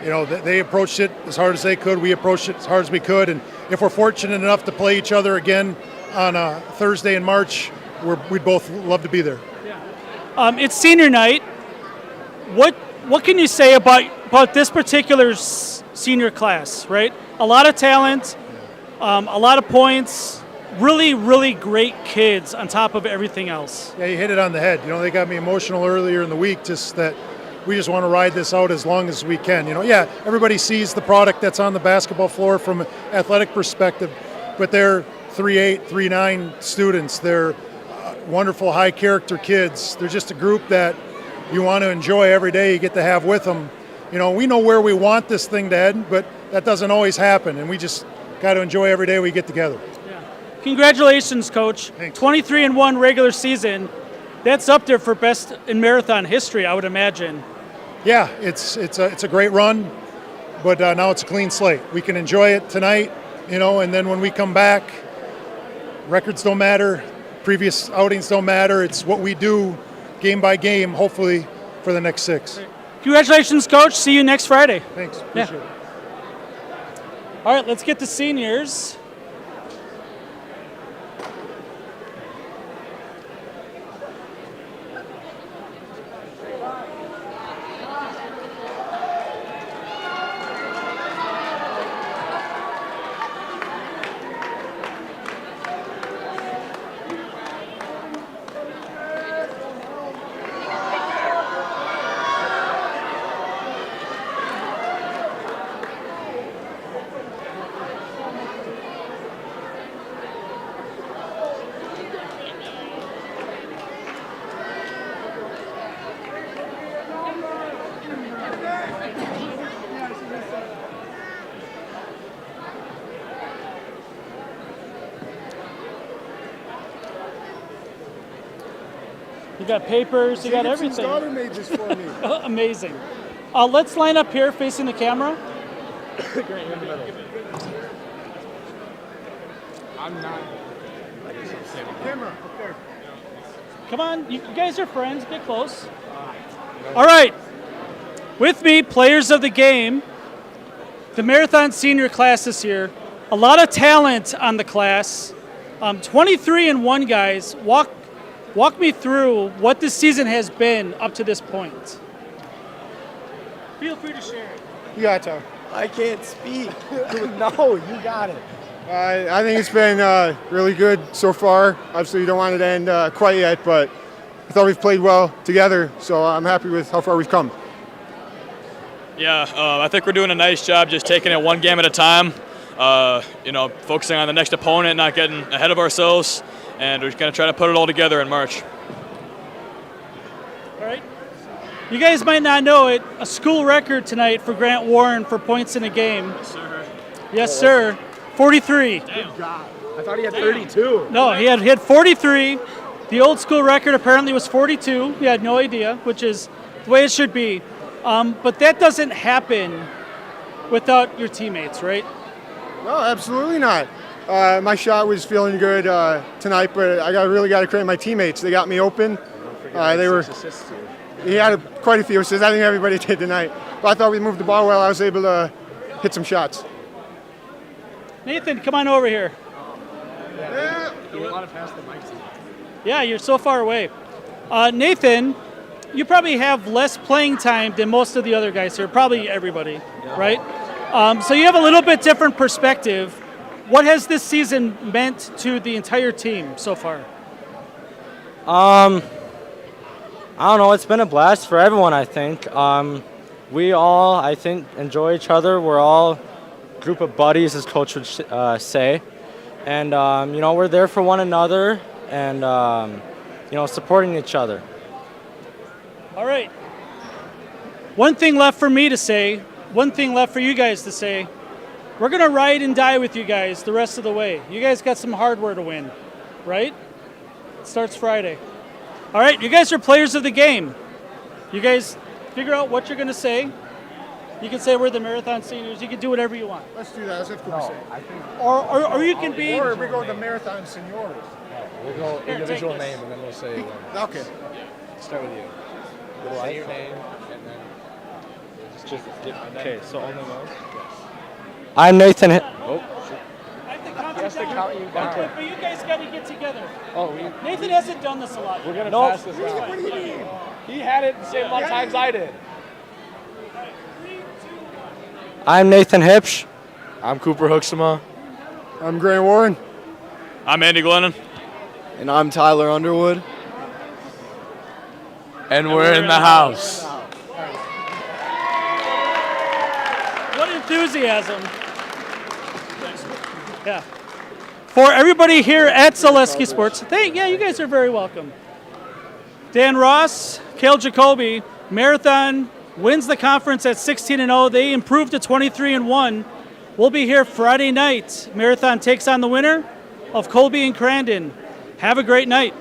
you know, they approached it as hard as they could. We approached it as hard as we could, and if we're fortunate enough to play each other again on a Thursday in March, we'd both love to be there. Yeah. It's senior night. What can you say about this particular senior class, right? A lot of talent, a lot of points, really, really great kids on top of everything else. Yeah, you hit it on the head. You know, they got me emotional earlier in the week, just that we just want to ride this out as long as we can. You know, yeah, everybody sees the product that's on the basketball floor from an athletic perspective, but they're 3'8", 3'9" students. They're wonderful, high-character kids. They're just a group that you want to enjoy every day you get to have with them. You know, we know where we want this thing to head, but that doesn't always happen, and we just got to enjoy every day we get together. Yeah. Congratulations, Coach. 23-1 regular season. That's up there for best in marathon history, I would imagine. Yeah, it's a great run, but now it's a clean slate. We can enjoy it tonight, you know, and then when we come back, records don't matter, previous outings don't matter. It's what we do game by game, hopefully, for the next 6. Congratulations, Coach. See you next Friday. Thanks. Appreciate it. All right, let's get to seniors. You got papers, you got Jacobson's everything. daughter made this for me. Amazing. Let's line up here facing the camera. Great, in the middle. I'm not. Camera, up there. Come on, you guys are friends, get close. All right, with me, players of the game, the Marathon senior class this year, a lot of talent on the class. 23-1 guys, walk me through what this season has been up to this point. Feel free to share. You got to. I can't speak. No, you got it. I think it's been really good so far. Obviously, you don't want it to end quite yet, but I thought we've played well together, so I'm happy with how far we've come. Yeah, I think we're doing a nice job just taking it one game at a time, focusing on the next opponent, not getting ahead of ourselves, and we're just going to try to put it all together in March. All right. You guys might not know it, a school record tonight for Grant Warren for points in a game. Yes, sir. Yes, sir. 43. Damn. God. I thought he had 32. No, he had 43. The old school record apparently was 42. We had no idea, which is the way it should be. But that doesn't happen without your teammates, right? No, absolutely not. My shot was feeling good tonight, but I really got to credit my teammates. They got me open. They were. He had quite a few assists. I think everybody did tonight. But I thought we moved the ball well. I was able to hit some shots. Nathan, come on over here. Yeah, you're so far away. Nathan, you probably have less playing time than most of the other guys here, probably everybody, right? So you have a little bit different perspective. What has this season meant to the entire team so far? I don't know. It's been a blast for everyone, I think. We all, I think, enjoy each other. We're all a group of buddies, as Coach would say. And, we're there for one another and, supporting each other. All right. One thing left for me to say, one thing left for you guys to say. We're going to ride and die with you guys the rest of the way. You guys got some hardware to win, right? It starts Friday. All right, you guys are players of the game. You guys figure out what you're going to say. You can say we're the Marathon Seniors. You can do whatever you want. Let's do that. Let's have to say. Or you can be... Or we go the Marathon Seniors. We'll go Here, individual take this. name and then we'll say Okay. Start with you. Say your name and then just Okay, so only those? I'm Nathan. Oh. Yes, to count you down. But you guys got to get together. Oh, Nathan hasn't done this a lot. We're gonna Nope. pass this down. What do you mean? He had it the same amount of times I did. I'm Nathan Hipsch. I'm Cooper Hooksema. I'm Grant Warren. I'm Andy Glennon. And I'm Tyler Underwood. And we're in the house. What enthusiasm. Yeah. For everybody here at Zaleski Sports, you guys are very welcome. Dan Ross, Cale Jacoby, Marathon wins the conference at 16-0. They improved to 23-1. We'll be here Friday night. Marathon takes on the winner of Colby and Crandon. Have a great night.